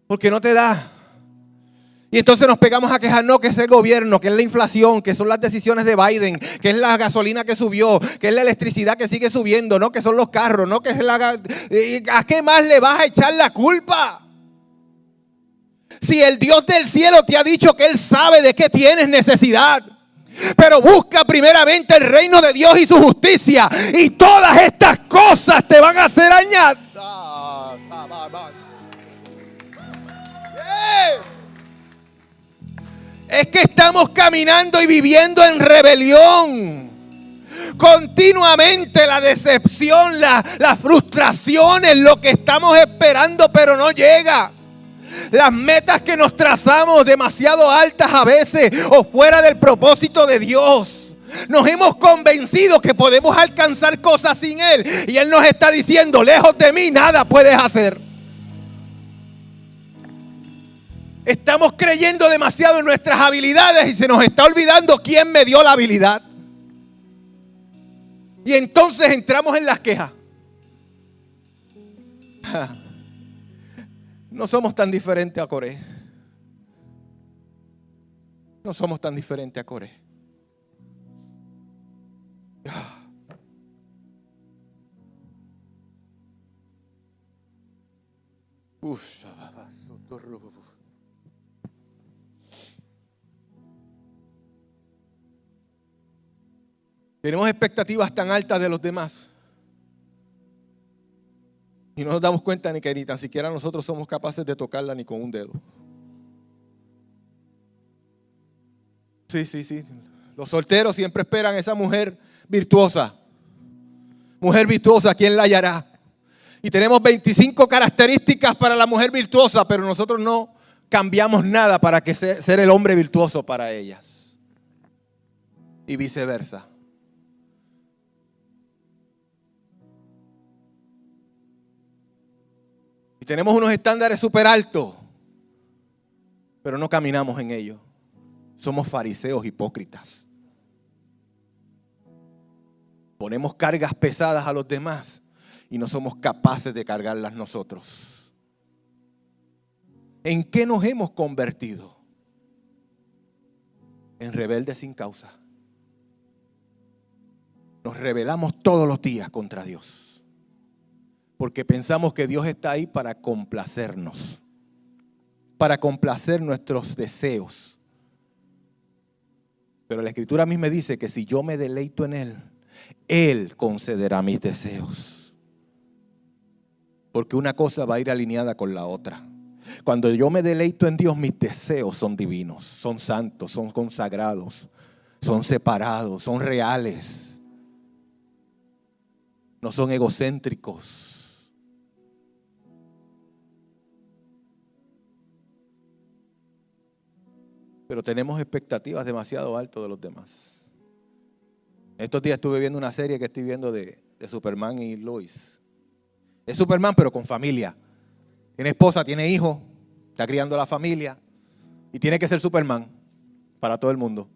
Speaker 1: Porque no te da. Y entonces nos pegamos a quejar, no, que es el gobierno, que es la inflación, que son las decisiones de Biden, que es la gasolina que subió, que es la electricidad que sigue subiendo, no, que son los carros, no, que es ¿a qué más le vas a echar la culpa? Si el Dios del cielo te ha dicho que Él sabe de qué tienes necesidad. Pero busca primeramente el reino de Dios y su justicia, y todas estas cosas te van a ser añadidas. Es que estamos caminando y viviendo en rebelión. Continuamente la decepción, la frustración es lo que estamos esperando, pero no llega. Las metas que nos trazamos demasiado altas a veces o fuera del propósito de Dios. Nos hemos convencido que podemos alcanzar cosas sin Él. Y Él nos está diciendo, lejos de mí nada puedes hacer. Estamos creyendo demasiado en nuestras habilidades y se nos está olvidando quién me dio la habilidad. Y entonces entramos en las quejas. No somos tan diferentes a Coré. No somos tan diferentes a Coré. Tenemos expectativas tan altas de los demás. Y no nos damos cuenta ni que ni tan siquiera nosotros somos capaces de tocarla ni con un dedo. Sí. Los solteros siempre esperan a esa mujer virtuosa. Mujer virtuosa, ¿quién la hallará? Y tenemos 25 características para la mujer virtuosa, pero nosotros no cambiamos nada para que ser el hombre virtuoso para ellas. Y viceversa. Y tenemos unos estándares súper altos, pero no caminamos en ellos. Somos fariseos hipócritas. Ponemos cargas pesadas a los demás y no somos capaces de cargarlas nosotros. ¿En qué nos hemos convertido? En rebeldes sin causa. Nos rebelamos todos los días contra Dios, porque pensamos que Dios está ahí para complacernos, para complacer nuestros deseos. Pero la Escritura a mí me dice que si yo me deleito en Él, Él concederá mis deseos. Porque una cosa va a ir alineada con la otra. Cuando yo me deleito en Dios, mis deseos son divinos, son santos, son consagrados, son separados, son reales. No son egocéntricos. Pero tenemos expectativas demasiado altas de los demás. Estos días estuve viendo una serie que estoy viendo de Superman y Lois. Es Superman pero con familia. Tiene esposa, tiene hijos, está criando a la familia y tiene que ser Superman para todo el mundo.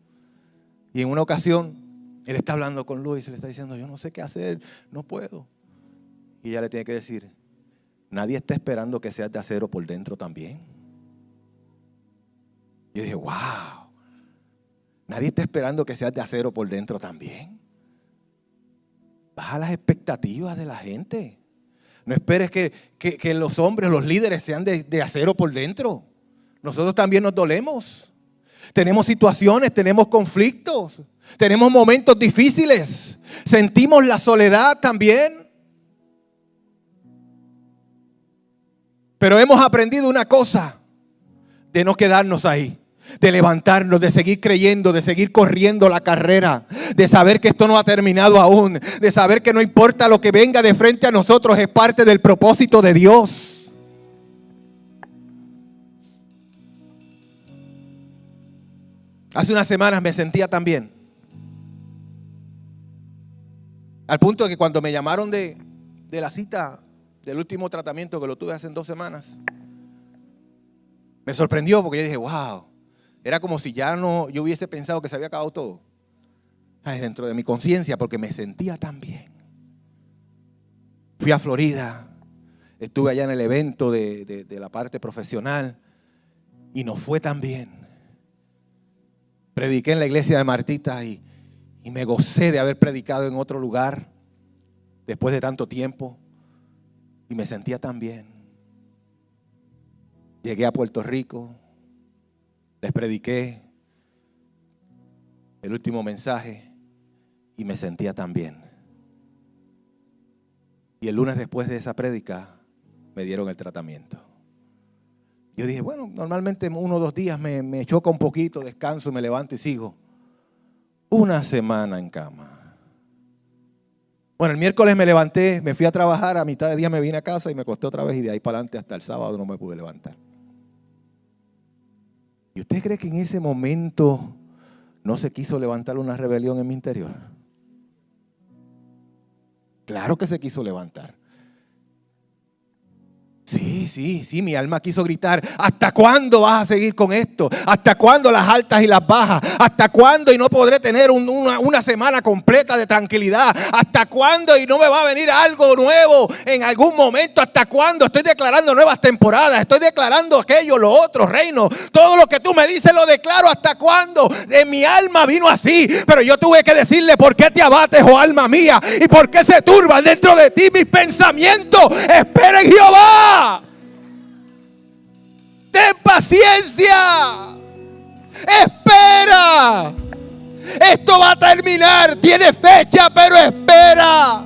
Speaker 1: Y en una ocasión él está hablando con Lois y le está diciendo, yo no sé qué hacer, no puedo. Y ella le tiene que decir, nadie está esperando que seas de acero por dentro también. Yo dije, wow, nadie está esperando que seas de acero por dentro también. Baja las expectativas de la gente. No esperes que los hombres, los líderes sean de acero por dentro. Nosotros también nos dolemos. Tenemos situaciones, tenemos conflictos, tenemos momentos difíciles. Sentimos la soledad también. Pero hemos aprendido una cosa, de no quedarnos ahí, de levantarnos, de seguir creyendo, de seguir corriendo la carrera, de saber que esto no ha terminado aún, de saber que no importa lo que venga de frente a nosotros, es parte del propósito de Dios. Hace unas semanas me sentía tan bien, al punto de que cuando me llamaron de la cita del último tratamiento que lo tuve hace 2 semanas, me sorprendió porque yo dije, wow, era como si ya no, yo hubiese pensado que se había acabado todo. Ay, dentro de mi conciencia, porque me sentía tan bien. Fui a Florida, estuve allá en el evento de la parte profesional y nos fue tan bien. Prediqué en la iglesia de Martita y me gocé de haber predicado en otro lugar después de tanto tiempo y me sentía tan bien. Llegué a Puerto Rico, les prediqué el último mensaje y me sentía tan bien. Y el lunes después de esa prédica me dieron el tratamiento. Yo dije, bueno, normalmente 1 o 2 días me choca un poquito, descanso, me levanto y sigo. 1 semana en cama. Bueno, el miércoles me levanté, me fui a trabajar, a mitad de día me vine a casa y me acosté otra vez y de ahí para adelante hasta el sábado no me pude levantar. ¿Y usted cree que en ese momento no se quiso levantar una rebelión en mi interior? Claro que se quiso levantar. Sí, mi alma quiso gritar, ¿hasta cuándo vas a seguir con esto? ¿Hasta cuándo las altas y las bajas? ¿Hasta cuándo y no podré tener una semana completa de tranquilidad? ¿Hasta cuándo y no me va a venir algo nuevo en algún momento? ¿Hasta cuándo? Estoy declarando nuevas temporadas, estoy declarando aquello, lo otro, reino. Todo lo que tú me dices lo declaro. ¿Hasta cuándo? En mi alma vino así, pero yo tuve que decirle, ¿por qué te abates, oh alma mía? ¿Y por qué se turban dentro de ti mis pensamientos? Espera en Jehová. Ten paciencia. Espera. Esto va a terminar. Tiene fecha, pero espera.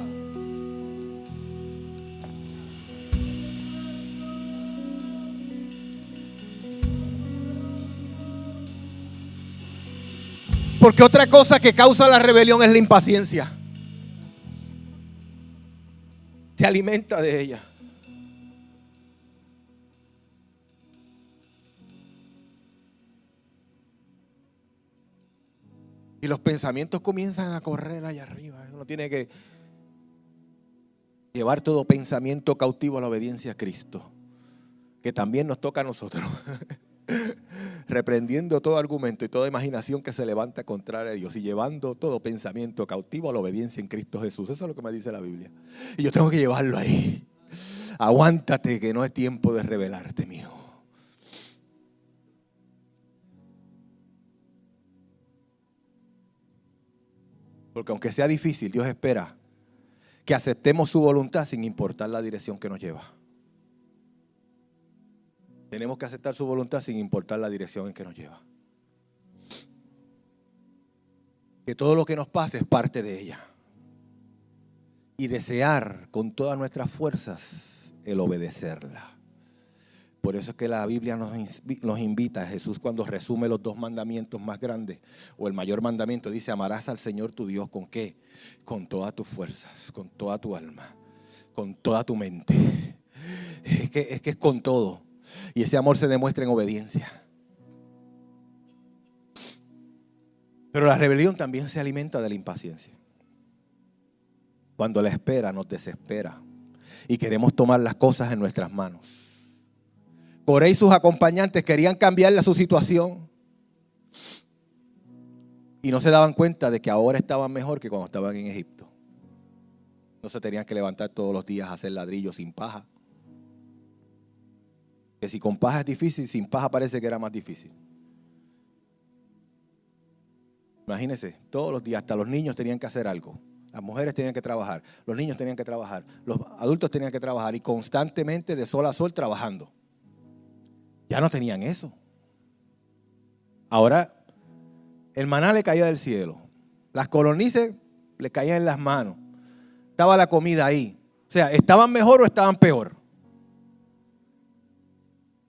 Speaker 1: Porque otra cosa que causa la rebelión es la impaciencia. Se alimenta de ella. Y los pensamientos comienzan a correr allá arriba. Uno tiene que llevar todo pensamiento cautivo a la obediencia a Cristo. que también nos toca a nosotros. Reprendiendo todo argumento y toda imaginación que se levanta contra Dios y llevando todo pensamiento cautivo a la obediencia en Cristo Jesús. Eso es lo que me dice la Biblia. Y yo tengo que llevarlo ahí. Aguántate, que no es tiempo de rebelarte, mijo. Porque aunque sea difícil, Dios espera que aceptemos su voluntad sin importar la dirección que nos lleva. Tenemos que aceptar su voluntad sin importar la dirección en que nos lleva. Que todo lo que nos pase es parte de ella. Y desear con todas nuestras fuerzas el obedecerla. Por eso es que la Biblia nos invita, Jesús cuando resume los 2 mandamientos más grandes, o el mayor mandamiento, dice: amarás al Señor tu Dios, ¿con qué? Con todas tus fuerzas, con toda tu alma, con toda tu mente. Es que es con todo. Y ese amor se demuestra en obediencia. Pero la rebelión también se alimenta de la impaciencia. Cuando la espera nos desespera y queremos tomar las cosas en nuestras manos. Coré y sus acompañantes querían cambiarle su situación y no se daban cuenta de que ahora estaban mejor que cuando estaban en Egipto. No se tenían que levantar todos los días a hacer ladrillos sin paja. Que si con paja es difícil, sin paja parece que era más difícil. Imagínense, todos los días, hasta los niños tenían que hacer algo. Las mujeres tenían que trabajar, los niños tenían que trabajar, los adultos tenían que trabajar y constantemente de sol a sol trabajando. Ya no tenían eso. Ahora el maná le caía del cielo. Las codornices le caían en las manos. Estaba la comida ahí. O sea, ¿estaban mejor o estaban peor?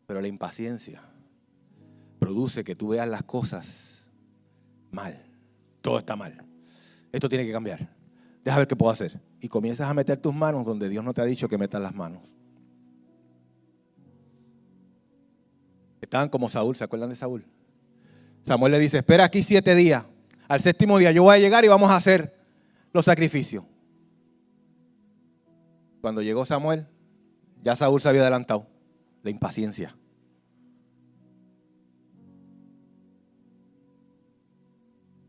Speaker 1: Pero la impaciencia produce que tú veas las cosas mal. Todo está mal. Esto tiene que cambiar. Deja ver qué puedo hacer. Y comienzas a meter tus manos donde Dios no te ha dicho que metas las manos. Estaban como Saúl, ¿se acuerdan de Saúl? Samuel le dice: espera aquí 7 días. Al 7º día yo voy a llegar y vamos a hacer los sacrificios. Cuando llegó Samuel, ya Saúl se había adelantado. La impaciencia.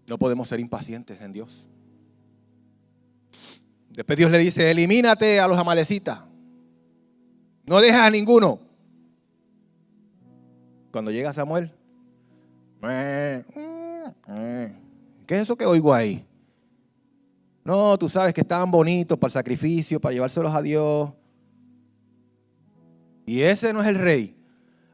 Speaker 1: No podemos ser impacientes en Dios. Después Dios le dice: elimínate a los amalecitas. No dejes a ninguno. Cuando llega Samuel, ¿qué es eso que oigo ahí? No, tú sabes que estaban bonitos para el sacrificio, para llevárselos a Dios. Y ese no es el rey.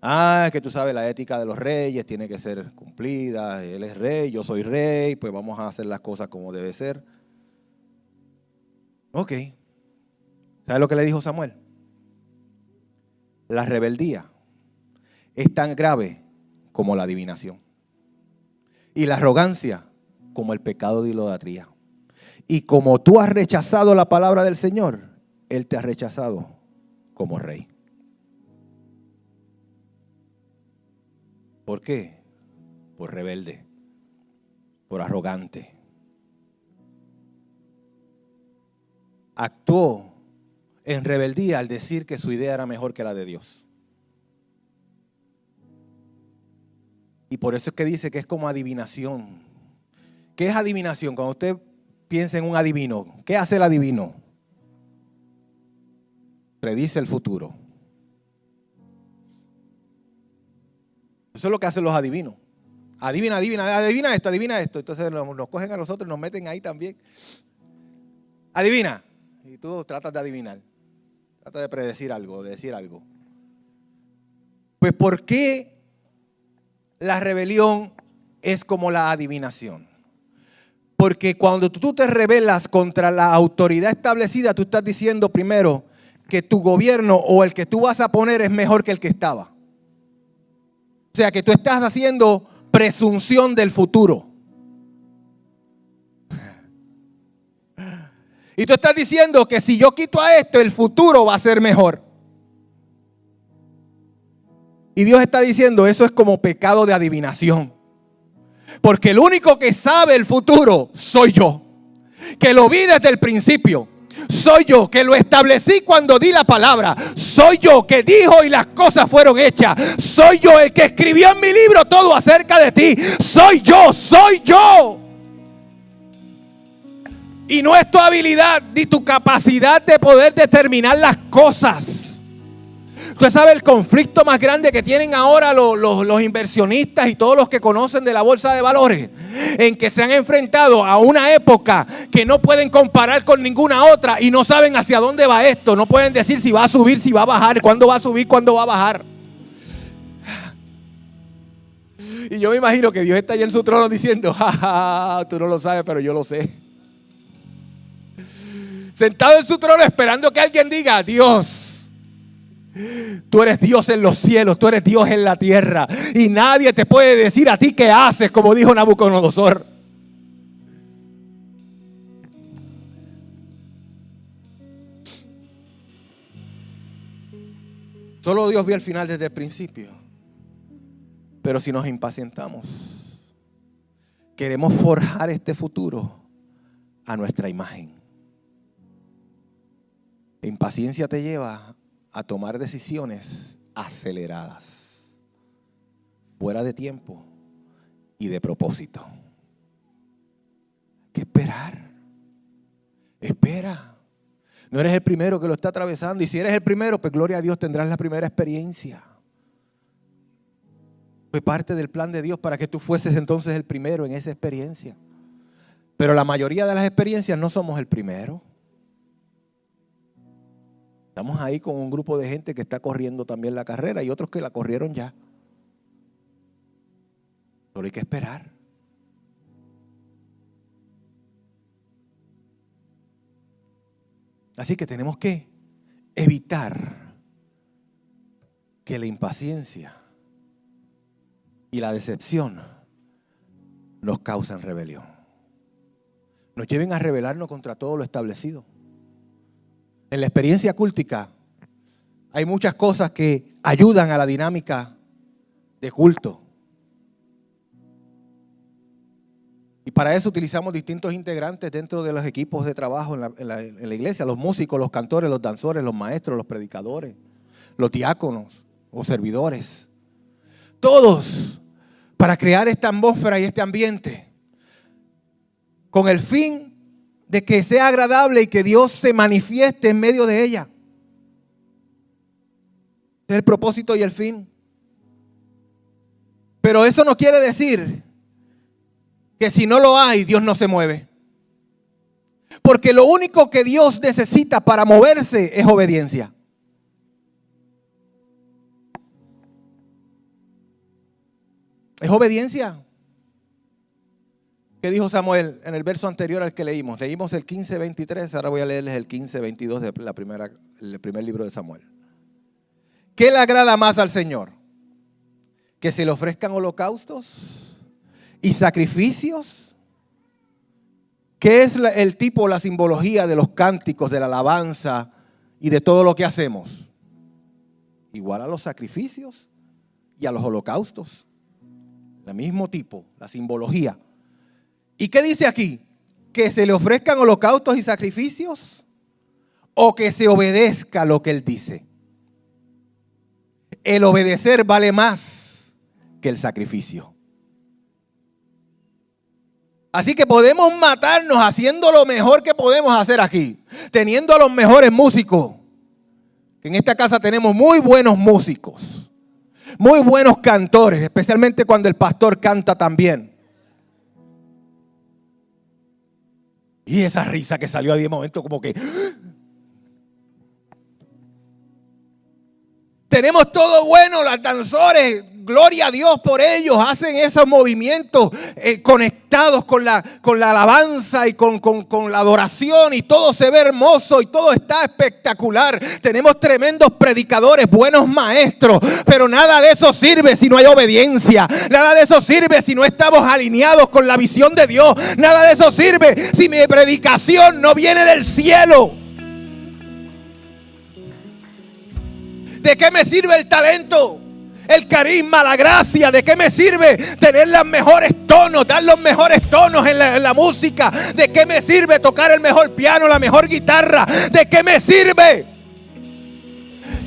Speaker 1: Ah, es que tú sabes, la ética de los reyes tiene que ser cumplida. Él es rey, yo soy rey, pues vamos a hacer las cosas como debe ser. Ok. ¿Sabes lo que le dijo Samuel? La rebeldía es tan grave como la adivinación. Y la arrogancia como el pecado de idolatría. Y como tú has rechazado la palabra del Señor, Él te ha rechazado como rey. ¿Por qué? Por rebelde, por arrogante. Actuó en rebeldía al decir que su idea era mejor que la de Dios. Y por eso es que dice que es como adivinación. ¿Qué es adivinación? Cuando usted piensa en un adivino, ¿qué hace el adivino? Predice el futuro. Eso es lo que hacen los adivinos. Adivina esto. Entonces nos cogen a nosotros y nos meten ahí también. Adivina. Y tú tratas de adivinar. Tratas de predecir algo, de decir algo. Pues ¿por qué la rebelión es como la adivinación? Porque cuando tú te rebelas contra la autoridad establecida, tú estás diciendo primero que tu gobierno o el que tú vas a poner es mejor que el que estaba. O sea, que tú estás haciendo presunción del futuro. Y tú estás diciendo que si yo quito a esto, el futuro va a ser mejor. Y Dios está diciendo, eso es como pecado de adivinación. Porque el único que sabe el futuro soy yo. Que lo vi desde el principio. Soy yo que lo establecí cuando di la palabra. Soy yo que dijo y las cosas fueron hechas. Soy yo el que escribió en mi libro todo acerca de ti. Soy yo, soy yo. Y no es tu habilidad ni tu capacidad de poder determinar las cosas. Usted sabe el conflicto más grande que tienen ahora los inversionistas y todos los que conocen de la bolsa de valores, en que se han enfrentado a una época que no pueden comparar con ninguna otra y no saben hacia dónde va esto. No pueden decir si va a subir, si va a bajar, cuándo va a subir, cuándo va a bajar. Y yo me imagino que Dios está allá en su trono diciendo, jaja, tú no lo sabes, pero yo lo sé. Sentado en su trono esperando que alguien diga, Dios, tú eres Dios en los cielos, tú eres Dios en la tierra. Y nadie te puede decir a ti qué haces, como dijo Nabucodonosor. Solo Dios vio el final desde el principio. Pero si nos impacientamos, queremos forjar este futuro a nuestra imagen. La impaciencia te lleva a tomar decisiones aceleradas, fuera de tiempo y de propósito. Hay que esperar. Espera. No eres el primero que lo está atravesando. Y si eres el primero, pues gloria a Dios, tendrás la primera experiencia. Fue parte del plan de Dios para que tú fueses entonces el primero en esa experiencia. Pero la mayoría de las experiencias no somos el primero. Estamos ahí con un grupo de gente que está corriendo también la carrera y otros que la corrieron ya. Pero hay que esperar. Así que tenemos que evitar que la impaciencia y la decepción nos causen rebelión. Nos lleven a rebelarnos contra todo lo establecido. En la experiencia cultica hay muchas cosas que ayudan a la dinámica de culto. Y para eso utilizamos distintos integrantes dentro de los equipos de trabajo en la iglesia. Los músicos, los cantores, los danzores, los maestros, los predicadores, los diáconos o servidores. Todos para crear esta atmósfera y este ambiente con el fin de que sea agradable y que Dios se manifieste en medio de ella. Ese es el propósito y el fin. Pero eso no quiere decir que si no lo hay, Dios no se mueve. Porque lo único que Dios necesita para moverse es obediencia. Es obediencia. ¿Qué dijo Samuel en el verso anterior al que leímos? Leímos el 15:23, ahora voy a leerles el 15:22 del primer libro de Samuel. ¿Qué le agrada más al Señor? ¿Que se le ofrezcan holocaustos y sacrificios? ¿Qué es el tipo, la simbología de los cánticos, de la alabanza y de todo lo que hacemos? Igual a los sacrificios y a los holocaustos. El mismo tipo, la simbología. ¿Y qué dice aquí? ¿Que se le ofrezcan holocaustos y sacrificios? ¿O que se obedezca lo que Él dice? El obedecer vale más que el sacrificio. Así que podemos matarnos haciendo lo mejor que podemos hacer aquí, teniendo a los mejores músicos. En esta casa tenemos muy buenos músicos, muy buenos cantores, especialmente cuando el pastor canta también. Y esa risa que salió ahí de momento como que... Tenemos todo bueno, los danzores, gloria a Dios por ellos, hacen esos movimientos conectados con la alabanza y con la adoración y todo se ve hermoso y todo está espectacular. Tenemos tremendos predicadores, buenos maestros, pero nada de eso sirve si no hay obediencia. Nada de eso sirve si no estamos alineados con la visión de Dios. Nada de eso sirve si mi predicación no viene del cielo. ¿De qué me sirve el talento? el carisma, la gracia? ¿De qué me sirve tener los mejores tonos, dar los mejores tonos en la música? ¿De qué me sirve tocar el mejor piano, la mejor guitarra? ¿De qué me sirve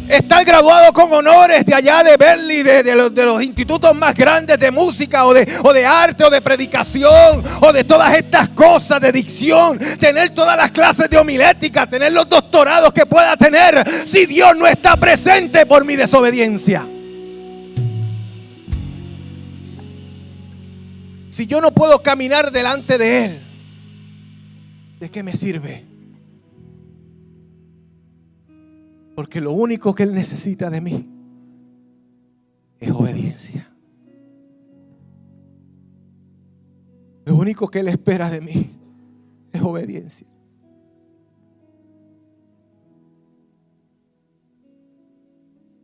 Speaker 1: estar graduado con honores de allá de Berkeley, de los institutos más grandes de música o de arte o de predicación o de todas estas cosas, de dicción, tener todas las clases de homilética, tener los doctorados que pueda tener, si Dios no está presente por mi desobediencia? Si yo no puedo caminar delante de Él, ¿de qué me sirve? Porque lo único que Él necesita de mí es obediencia. Lo único que Él espera de mí es obediencia.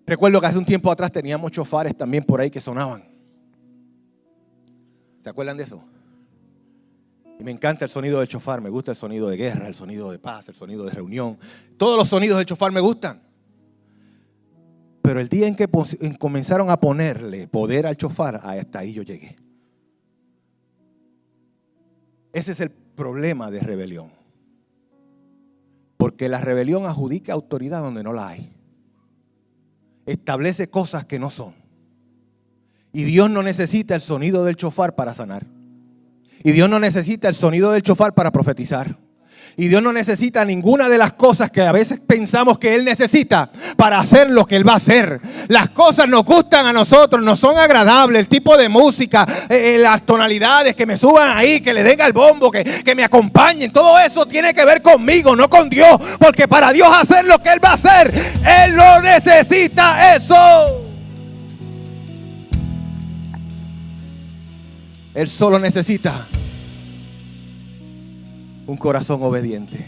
Speaker 1: Recuerdo que hace un tiempo atrás teníamos chofares también por ahí que sonaban. ¿Se acuerdan de eso? Y me encanta el sonido del chofar, me gusta el sonido de guerra, el sonido de paz, el sonido de reunión. Todos los sonidos del chofar me gustan. Pero el día en que comenzaron a ponerle poder al chofar, hasta ahí yo llegué. Ese es el problema de rebelión. Porque la rebelión adjudica autoridad donde no la hay. Establece cosas que no son. Y Dios no necesita el sonido del chofar para sanar. Y Dios no necesita el sonido del chofar para profetizar. Y Dios no necesita ninguna de las cosas que a veces pensamos que Él necesita para hacer lo que Él va a hacer. Las cosas nos gustan a nosotros, nos son agradables, el tipo de música, las tonalidades, que me suban ahí, que le den al bombo, que me acompañen. Todo eso tiene que ver conmigo, no con Dios. Porque para Dios hacer lo que Él va a hacer, Él no necesita eso. Él solo necesita un corazón obediente.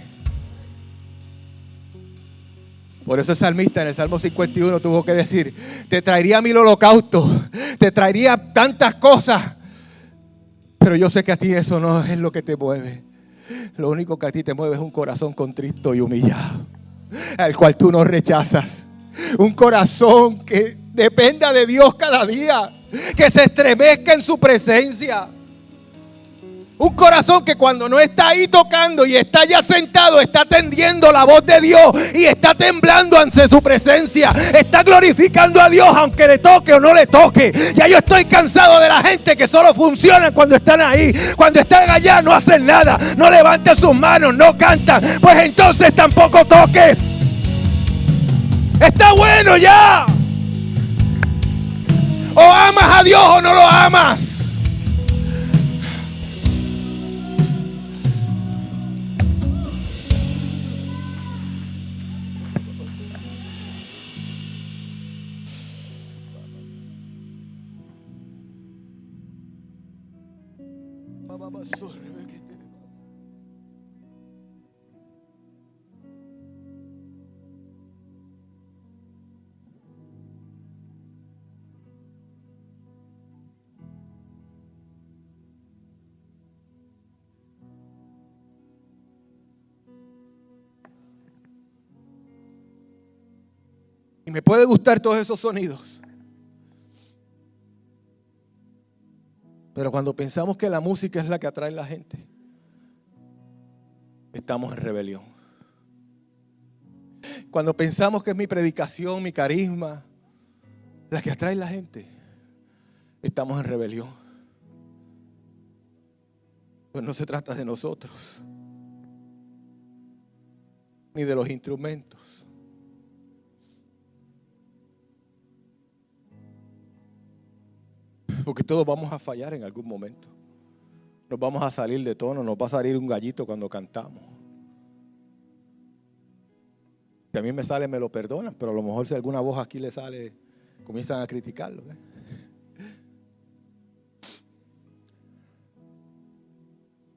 Speaker 1: Por eso el salmista en el Salmo 51 tuvo que decir: te traería mil holocaustos, te traería tantas cosas, pero yo sé que a ti eso no es lo que te mueve. Lo único que a ti te mueve es un corazón contrito y humillado, al cual tú no rechazas. Un corazón que dependa de Dios cada día, que se estremezca en su presencia. Un corazón que cuando no está ahí tocando y está ya sentado, está atendiendo la voz de Dios y está temblando ante su presencia. Está glorificando a Dios aunque le toque o no le toque. Ya yo estoy cansado de la gente que solo funciona cuando están ahí. Cuando están allá no hacen nada, no levantan sus manos, no cantan. Pues entonces tampoco toques. Está bueno ya. O amas a Dios o no lo amas. Y me puede gustar todos esos sonidos, pero cuando pensamos que la música es la que atrae a la gente, estamos en rebelión. Cuando pensamos que es mi predicación, mi carisma, la que atrae a la gente, estamos en rebelión. Pues no se trata de nosotros, ni de los instrumentos. Porque todos vamos a fallar en algún momento. Nos vamos a salir de tono, nos va a salir un gallito cuando cantamos. Si a mí me sale, me lo perdonan, pero a lo mejor si alguna voz aquí le sale, comienzan a criticarlo.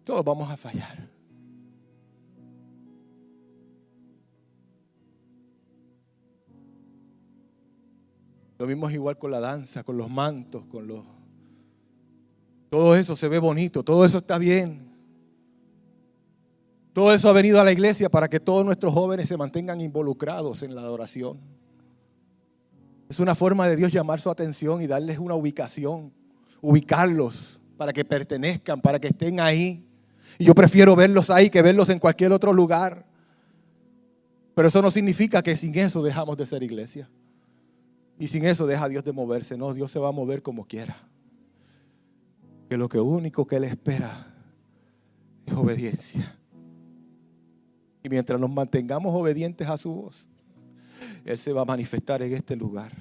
Speaker 1: Todos vamos a fallar. Lo mismo es igual con la danza, con los mantos, todo eso se ve bonito, todo eso está bien. Todo eso ha venido a la iglesia para que todos nuestros jóvenes se mantengan involucrados en la adoración. Es una forma de Dios llamar su atención y darles una ubicación, ubicarlos para que pertenezcan, para que estén ahí. Y yo prefiero verlos ahí que verlos en cualquier otro lugar. Pero eso no significa que sin eso dejamos de ser iglesia. Y sin eso deja Dios de moverse. No, Dios se va a mover como quiera. Que lo único que Él espera es obediencia. Y mientras nos mantengamos obedientes a su voz, Él se va a manifestar en este lugar.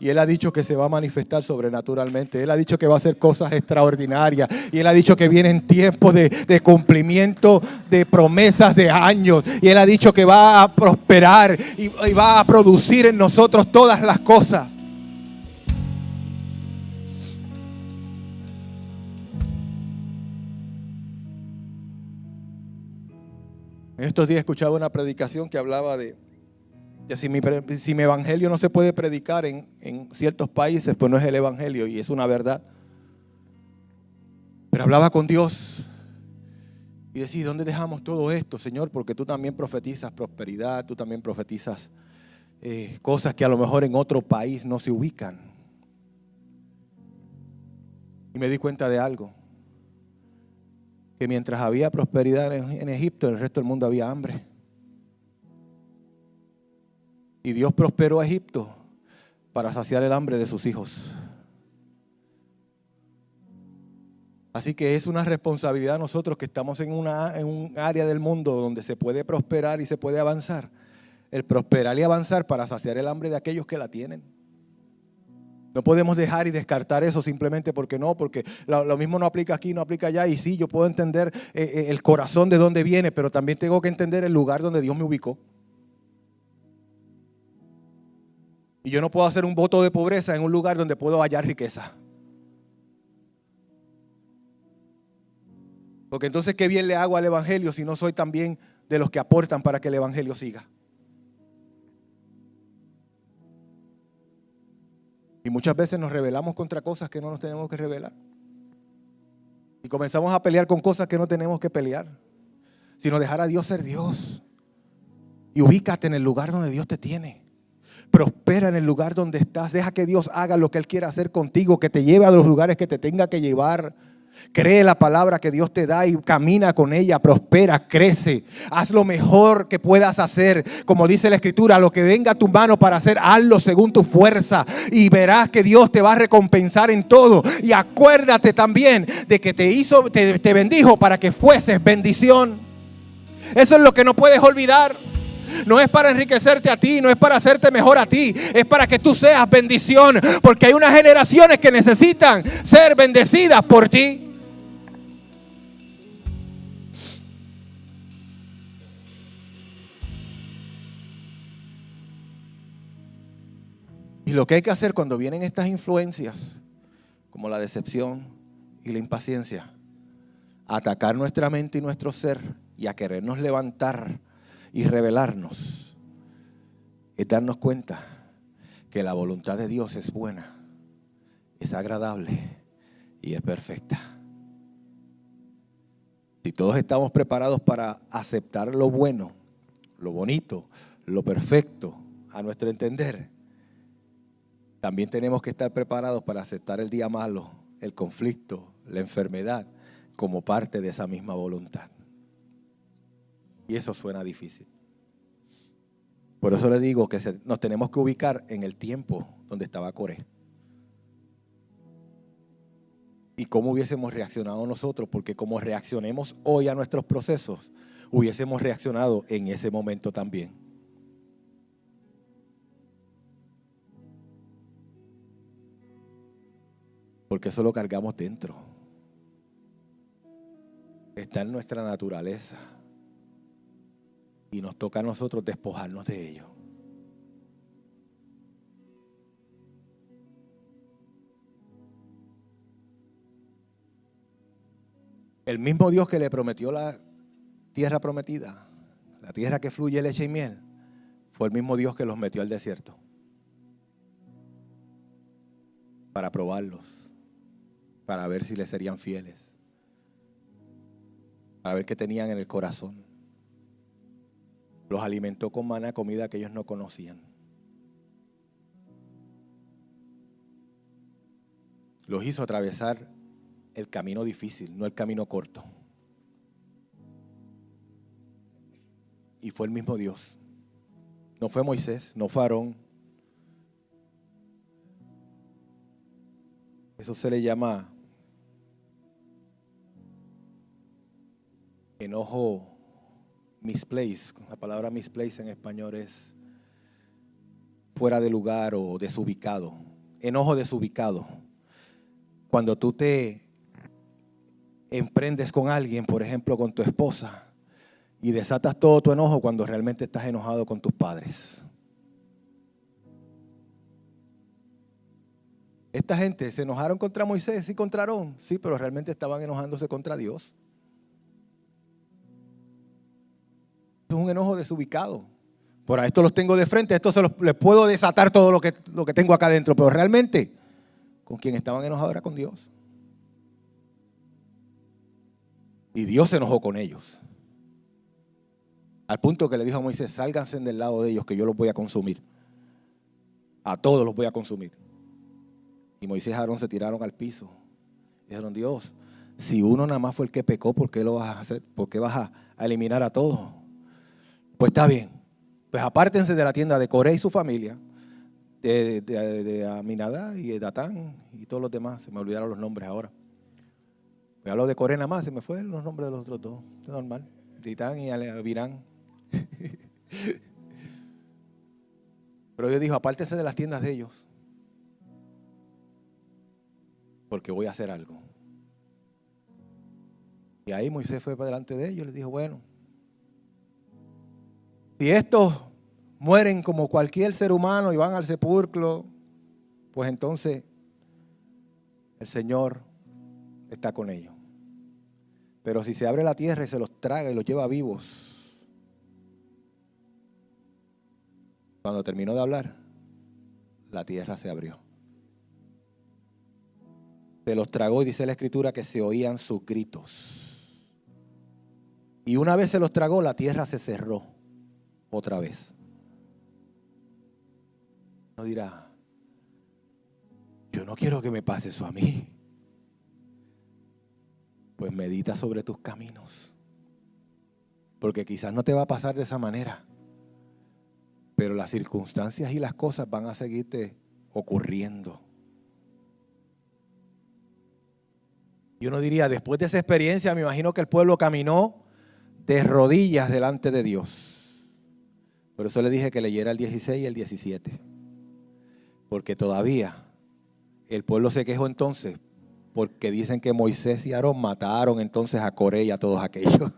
Speaker 1: Y Él ha dicho que se va a manifestar sobrenaturalmente. Él ha dicho que va a hacer cosas extraordinarias. Y Él ha dicho que vienen tiempos de cumplimiento de promesas de años. Y Él ha dicho que va a prosperar y va a producir en nosotros todas las cosas. En estos días escuchaba una predicación que hablaba de si mi evangelio no se puede predicar en ciertos países, pues no es el evangelio, y es una verdad. Pero hablaba con Dios y decía, ¿dónde dejamos todo esto, Señor? Porque tú también profetizas prosperidad, tú también profetizas cosas que a lo mejor en otro país no se ubican. Y me di cuenta de algo, que mientras había prosperidad en Egipto, en el resto del mundo había hambre. Y Dios prosperó a Egipto para saciar el hambre de sus hijos. Así que es una responsabilidad de nosotros que estamos en un área del mundo donde se puede prosperar y se puede avanzar. El prosperar y avanzar para saciar el hambre de aquellos que la tienen. No podemos dejar y descartar eso simplemente porque no, porque lo mismo no aplica aquí, no aplica allá. Y sí, yo puedo entender el corazón de dónde viene, pero también tengo que entender el lugar donde Dios me ubicó. Y yo no puedo hacer un voto de pobreza en un lugar donde puedo hallar riqueza. Porque entonces, ¿qué bien le hago al evangelio si no soy también de los que aportan para que el evangelio siga? Y muchas veces nos rebelamos contra cosas que no nos tenemos que rebelar. Y comenzamos a pelear con cosas que no tenemos que pelear. Sino dejar a Dios ser Dios. Y ubícate en el lugar donde Dios te tiene. Prospera en el lugar donde estás. Deja que Dios haga lo que Él quiera hacer contigo, que te lleve a los lugares que te tenga que llevar. Cree la palabra que Dios te da y camina con ella, prospera, crece. Haz lo mejor que puedas hacer. Como dice la Escritura, lo que venga a tu mano para hacer, hazlo según tu fuerza. Y verás que Dios te va a recompensar en todo. Y acuérdate también de que te bendijo para que fueses bendición. Eso es lo que no puedes olvidar. No es para enriquecerte a ti, no es para hacerte mejor a ti, es para que tú seas bendición, porque hay unas generaciones que necesitan ser bendecidas por ti. Y lo que hay que hacer cuando vienen estas influencias, como la decepción y la impaciencia, atacar nuestra mente y nuestro ser y a querernos levantar y rebelarnos, es darnos cuenta que la voluntad de Dios es buena, es agradable y es perfecta. Si todos estamos preparados para aceptar lo bueno, lo bonito, lo perfecto a nuestro entender, también tenemos que estar preparados para aceptar el día malo, el conflicto, la enfermedad como parte de esa misma voluntad. Y eso suena difícil. Por eso le digo que nos tenemos que ubicar en el tiempo donde estaba Coré. Y cómo hubiésemos reaccionado nosotros, porque como reaccionemos hoy a nuestros procesos, hubiésemos reaccionado en ese momento también. Porque eso lo cargamos dentro. Está en nuestra naturaleza. Y nos toca a nosotros despojarnos de ello. El mismo Dios que le prometió la tierra prometida, la tierra que fluye leche y miel, fue el mismo Dios que los metió al desierto para probarlos, para ver si les serían fieles, para ver qué tenían en el corazón. Los alimentó con maná, comida que ellos no conocían. Los hizo atravesar el camino difícil, no el camino corto. Y fue el mismo Dios. No fue Moisés, no fue Aarón. Eso se le llama enojo misplaced. La palabra misplaced en español es fuera de lugar o desubicado. Enojo desubicado. Cuando tú te emprendes con alguien, por ejemplo con tu esposa, y desatas todo tu enojo cuando realmente estás enojado con tus padres. Esta gente se enojaron contra Moisés y contra Aarón, sí, pero realmente estaban enojándose contra Dios. Es un enojo desubicado. Por esto los tengo de frente, esto les puedo desatar todo lo que tengo acá adentro, pero realmente con quien estaban enojados era con Dios. Y Dios se enojó con ellos. Al punto que le dijo a Moisés, sálganse del lado de ellos que yo los voy a consumir. A todos los voy a consumir. Y Moisés y Aarón se tiraron al piso. Dijeron, Dios, si uno nada más fue el que pecó, ¿por qué lo vas a hacer? ¿Por qué vas a eliminar a todos? Pues está bien. Pues apártense de la tienda de Coré y su familia, de Aminadab y de Datán y todos los demás. Se me olvidaron los nombres ahora. Pues hablo de Coré nada más, se me fueron los nombres de los otros dos. Es normal. Ditán y Abirán. Pero Dios dijo, apártense de las tiendas de ellos, porque voy a hacer algo. Y ahí Moisés fue para delante de ellos y les dijo, bueno, si estos mueren como cualquier ser humano y van al sepulcro, pues entonces el Señor está con ellos. Pero si se abre la tierra y se los traga y los lleva vivos. Cuando terminó de hablar, la tierra se abrió. Se los tragó y dice la Escritura que se oían sus gritos. Y una vez se los tragó, la tierra se cerró otra vez. Uno dirá, yo no quiero que me pase eso a mí. Pues medita sobre tus caminos. Porque quizás no te va a pasar de esa manera. Pero las circunstancias y las cosas van a seguirte ocurriendo. Y uno diría, después de esa experiencia, me imagino que el pueblo caminó de rodillas delante de Dios. Por eso le dije que leyera el 16 y el 17. Porque todavía el pueblo se quejó entonces, porque dicen que Moisés y Aarón mataron entonces a Coré y a todos aquellos.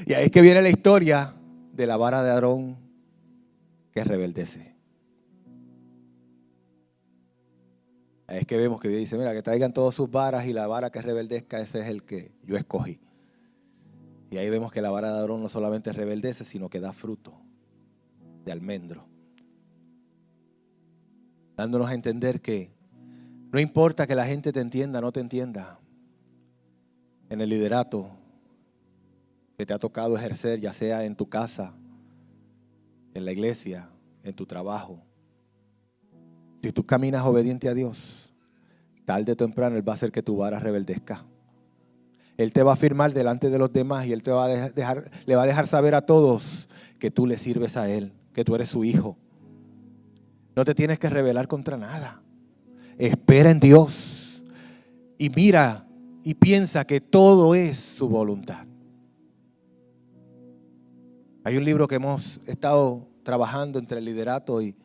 Speaker 1: Y ahí es que viene la historia de la vara de Aarón que rebeldece. Ahí es que vemos que Dios dice, mira, que traigan todas sus varas y la vara que rebeldezca, ese es el que yo escogí. Y ahí vemos que la vara de Aarón no solamente rebeldece, sino que da fruto de almendro. Dándonos a entender que no importa que la gente te entienda o no te entienda, en el liderato que te ha tocado ejercer, ya sea en tu casa, en la iglesia, en tu trabajo. Si tú caminas obediente a Dios, tarde o temprano Él va a hacer que tu vara rebeldezca. Él te va a afirmar delante de los demás y Él te va a le va a dejar saber a todos que tú le sirves a Él, que tú eres su hijo. No te tienes que rebelar contra nada. Espera en Dios y mira y piensa que todo es su voluntad. Hay un libro que hemos estado trabajando entre el liderato y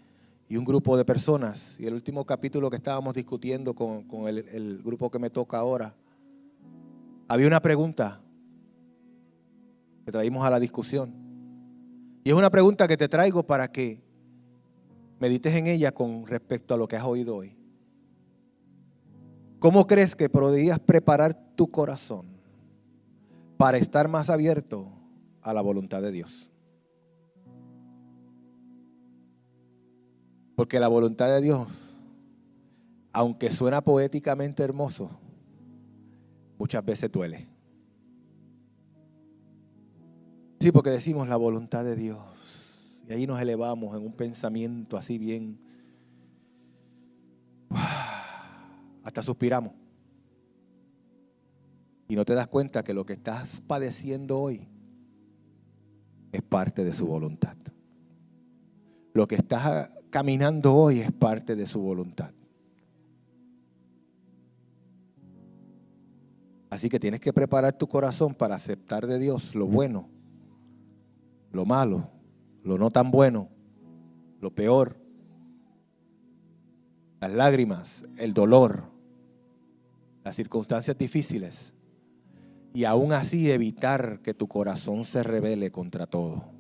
Speaker 1: un grupo de personas. Y el último capítulo que estábamos discutiendo con el grupo que me toca ahora, había una pregunta que traímos a la discusión. Y es una pregunta que te traigo para que medites en ella con respecto a lo que has oído hoy. ¿Cómo crees que podrías preparar tu corazón para estar más abierto a la voluntad de Dios? Porque la voluntad de Dios, aunque suena poéticamente hermoso, muchas veces duele. Sí, porque decimos la voluntad de Dios. Y ahí nos elevamos en un pensamiento así bien hasta suspiramos. Y no te das cuenta que lo que estás padeciendo hoy es parte de su voluntad. Lo que estás caminando hoy es parte de su voluntad. Así que tienes que preparar tu corazón para aceptar de Dios lo bueno, lo malo, lo no tan bueno, lo peor, las lágrimas, el dolor, las circunstancias difíciles. Y aún así evitar que tu corazón se rebele contra todo.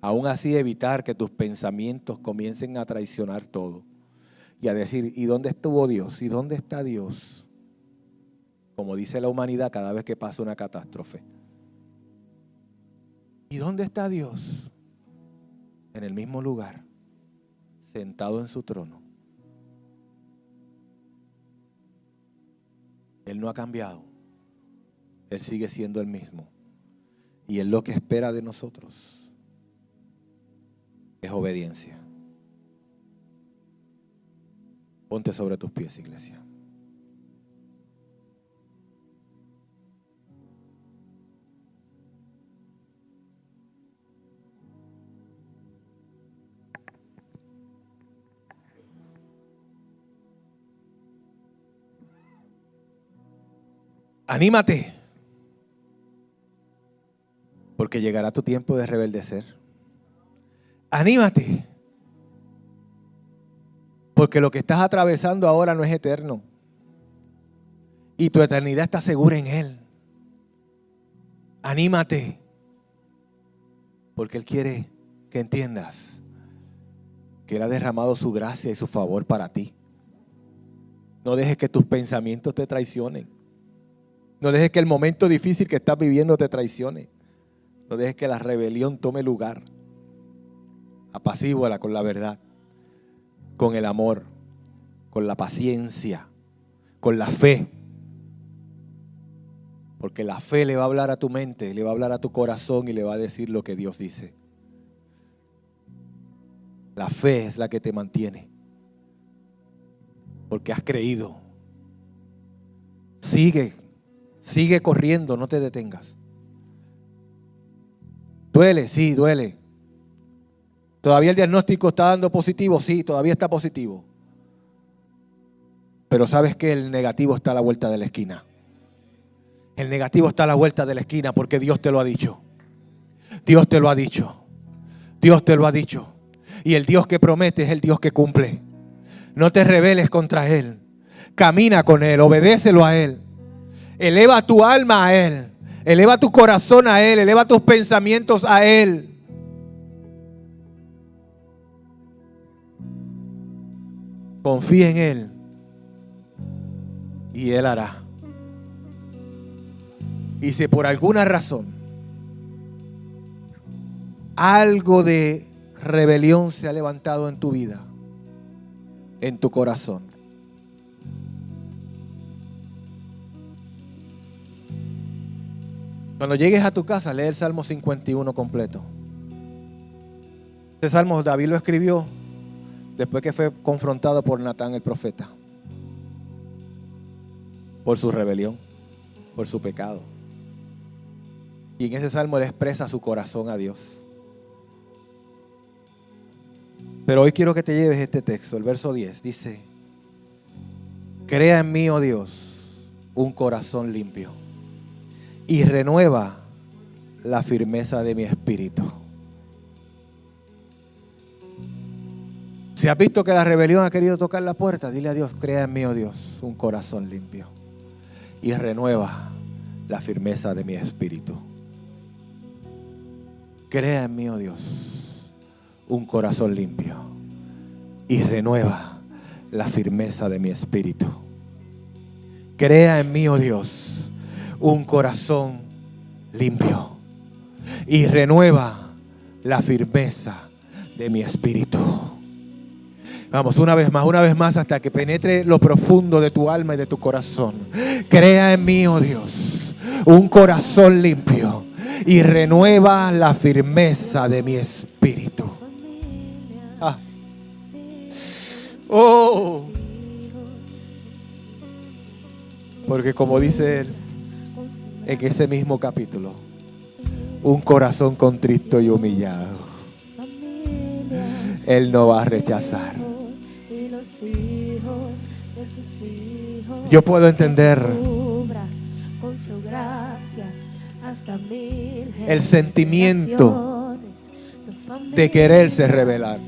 Speaker 1: Aún así evitar que tus pensamientos comiencen a traicionar todo. Y a decir, ¿y dónde estuvo Dios? ¿Y dónde está Dios? Como dice la humanidad cada vez que pasa una catástrofe. ¿Y dónde está Dios? En el mismo lugar, sentado en su trono. Él no ha cambiado. Él sigue siendo el mismo. Y Él lo que espera de nosotros es obediencia. Ponte sobre tus pies, iglesia. Anímate, porque llegará tu tiempo de rebeldecer. Anímate, porque lo que estás atravesando ahora no es eterno y tu eternidad está segura en Él. Anímate, porque Él quiere que entiendas que Él ha derramado su gracia y su favor para ti. No dejes que tus pensamientos te traicionen. No dejes que el momento difícil que estás viviendo te traicione. No dejes que la rebelión tome lugar. Apacíguala con la verdad, con el amor, con la paciencia, con la fe. Porque la fe le va a hablar a tu mente, le va a hablar a tu corazón y le va a decir lo que Dios dice. La fe es la que te mantiene. Porque has creído. Sigue corriendo, no te detengas. Duele, sí, duele. ¿Todavía el diagnóstico está dando positivo? Sí, todavía está positivo. Pero sabes que el negativo está a la vuelta de la esquina. El negativo está a la vuelta de la esquina porque Dios te lo ha dicho. Dios te lo ha dicho. Dios te lo ha dicho. Y el Dios que promete es el Dios que cumple. No te rebeles contra Él. Camina con Él, obedécelo a Él. Eleva tu alma a Él. Eleva tu corazón a Él. Eleva tus pensamientos a Él. Confía en Él. Y Él hará. Y si por alguna razón algo de rebelión se ha levantado en tu vida, en tu corazón, cuando llegues a tu casa, lee el Salmo 51 completo. Este salmo David lo escribió después que fue confrontado por Natán el profeta, por su rebelión, por su pecado. Y en ese salmo él expresa su corazón a Dios. Pero hoy quiero que te lleves este texto, el verso 10, dice: crea en mí, oh Dios, un corazón limpio y renueva la firmeza de mi espíritu. Si has visto que la rebelión ha querido tocar la puerta, dile a Dios: crea en mí, oh Dios, un corazón limpio y renueva la firmeza de mi espíritu. Crea en mí, oh Dios, un corazón limpio y renueva la firmeza de mi espíritu. Crea en mí, oh Dios, un corazón limpio y renueva la firmeza de mi espíritu. Vamos, una vez más, hasta que penetre lo profundo de tu alma y de tu corazón. Crea en mí, oh Dios, un corazón limpio y renueva la firmeza de mi espíritu. Oh, porque como dice él en ese mismo capítulo, un corazón contrito y humillado, Él no va a rechazar. Yo puedo entender el sentimiento de quererse revelar,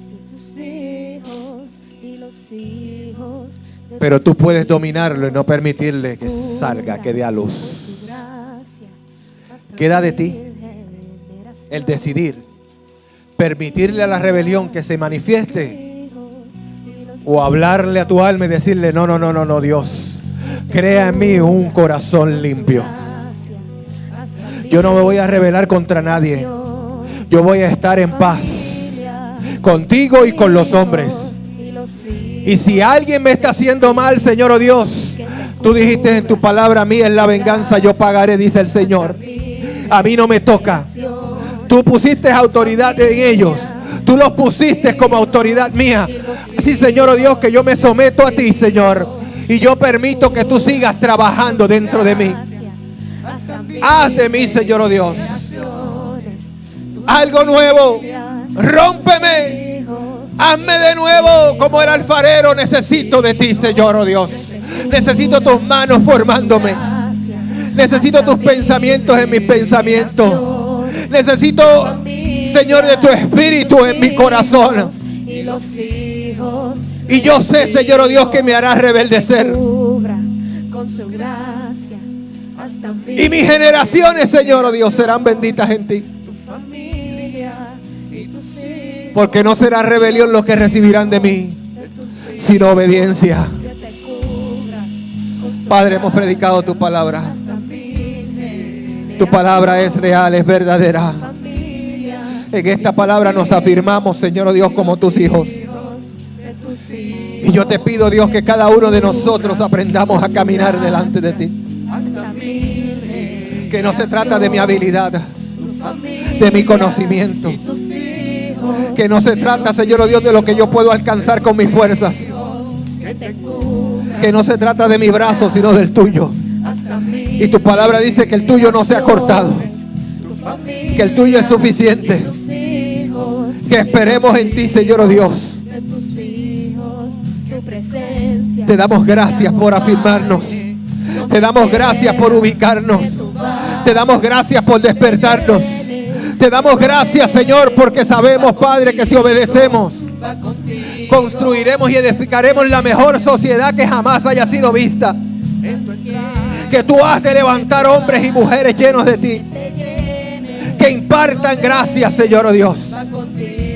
Speaker 1: pero tú puedes dominarlo y no permitirle que salga, que dé a luz. Queda de ti el decidir, permitirle a la rebelión que se manifieste, o hablarle a tu alma y decirle: no, Dios, crea en mí un corazón limpio. Yo no me voy a rebelar contra nadie. Yo voy a estar en paz contigo y con los hombres. Y si alguien me está haciendo mal, Señor, oh Dios, tú dijiste en tu palabra: mía es la venganza, yo pagaré, dice el Señor. A mí no me toca. Tú pusiste autoridad en ellos. Tú los pusiste como autoridad mía. Sí, Señor, oh Dios, que yo me someto a ti, Señor. Y yo permito que tú sigas trabajando dentro de mí. Haz de mí, Señor, oh Dios, algo nuevo. Rómpeme. Hazme de nuevo como el alfarero. Necesito de ti, Señor, oh Dios. Necesito tus manos formándome. Necesito tus pensamientos en mis pensamientos. Necesito, Señor, de tu espíritu en mi corazón. Y yo sé, Señor, oh Dios, que me harás rebeldecer. Y mis generaciones, Señor, oh Dios, serán benditas en ti. Porque no será rebelión lo que recibirán de mí, sino obediencia. Padre, hemos predicado tu palabra. Tu palabra es real, es verdadera. En esta palabra nos afirmamos, Señor, oh Dios, como tus hijos. Y yo te pido, Dios, que cada uno de nosotros aprendamos a caminar delante de ti. Que no se trata de mi habilidad, de mi conocimiento. Que no se trata, Señor, oh Dios, de lo que yo puedo alcanzar con mis fuerzas. Que no se trata de mi brazo, sino del tuyo. Y tu palabra dice que el tuyo no se ha cortado, que el tuyo es suficiente. Que esperemos en ti, Señor, oh Dios. Te damos gracias por afirmarnos. Te damos gracias por ubicarnos. Te damos gracias por despertarnos. Te damos gracias, Señor, porque sabemos, Padre, que si obedecemos, construiremos y edificaremos la mejor sociedad que jamás haya sido vista. Que tú has de levantar hombres y mujeres llenos de ti, que impartan gracias, Señor, oh Dios.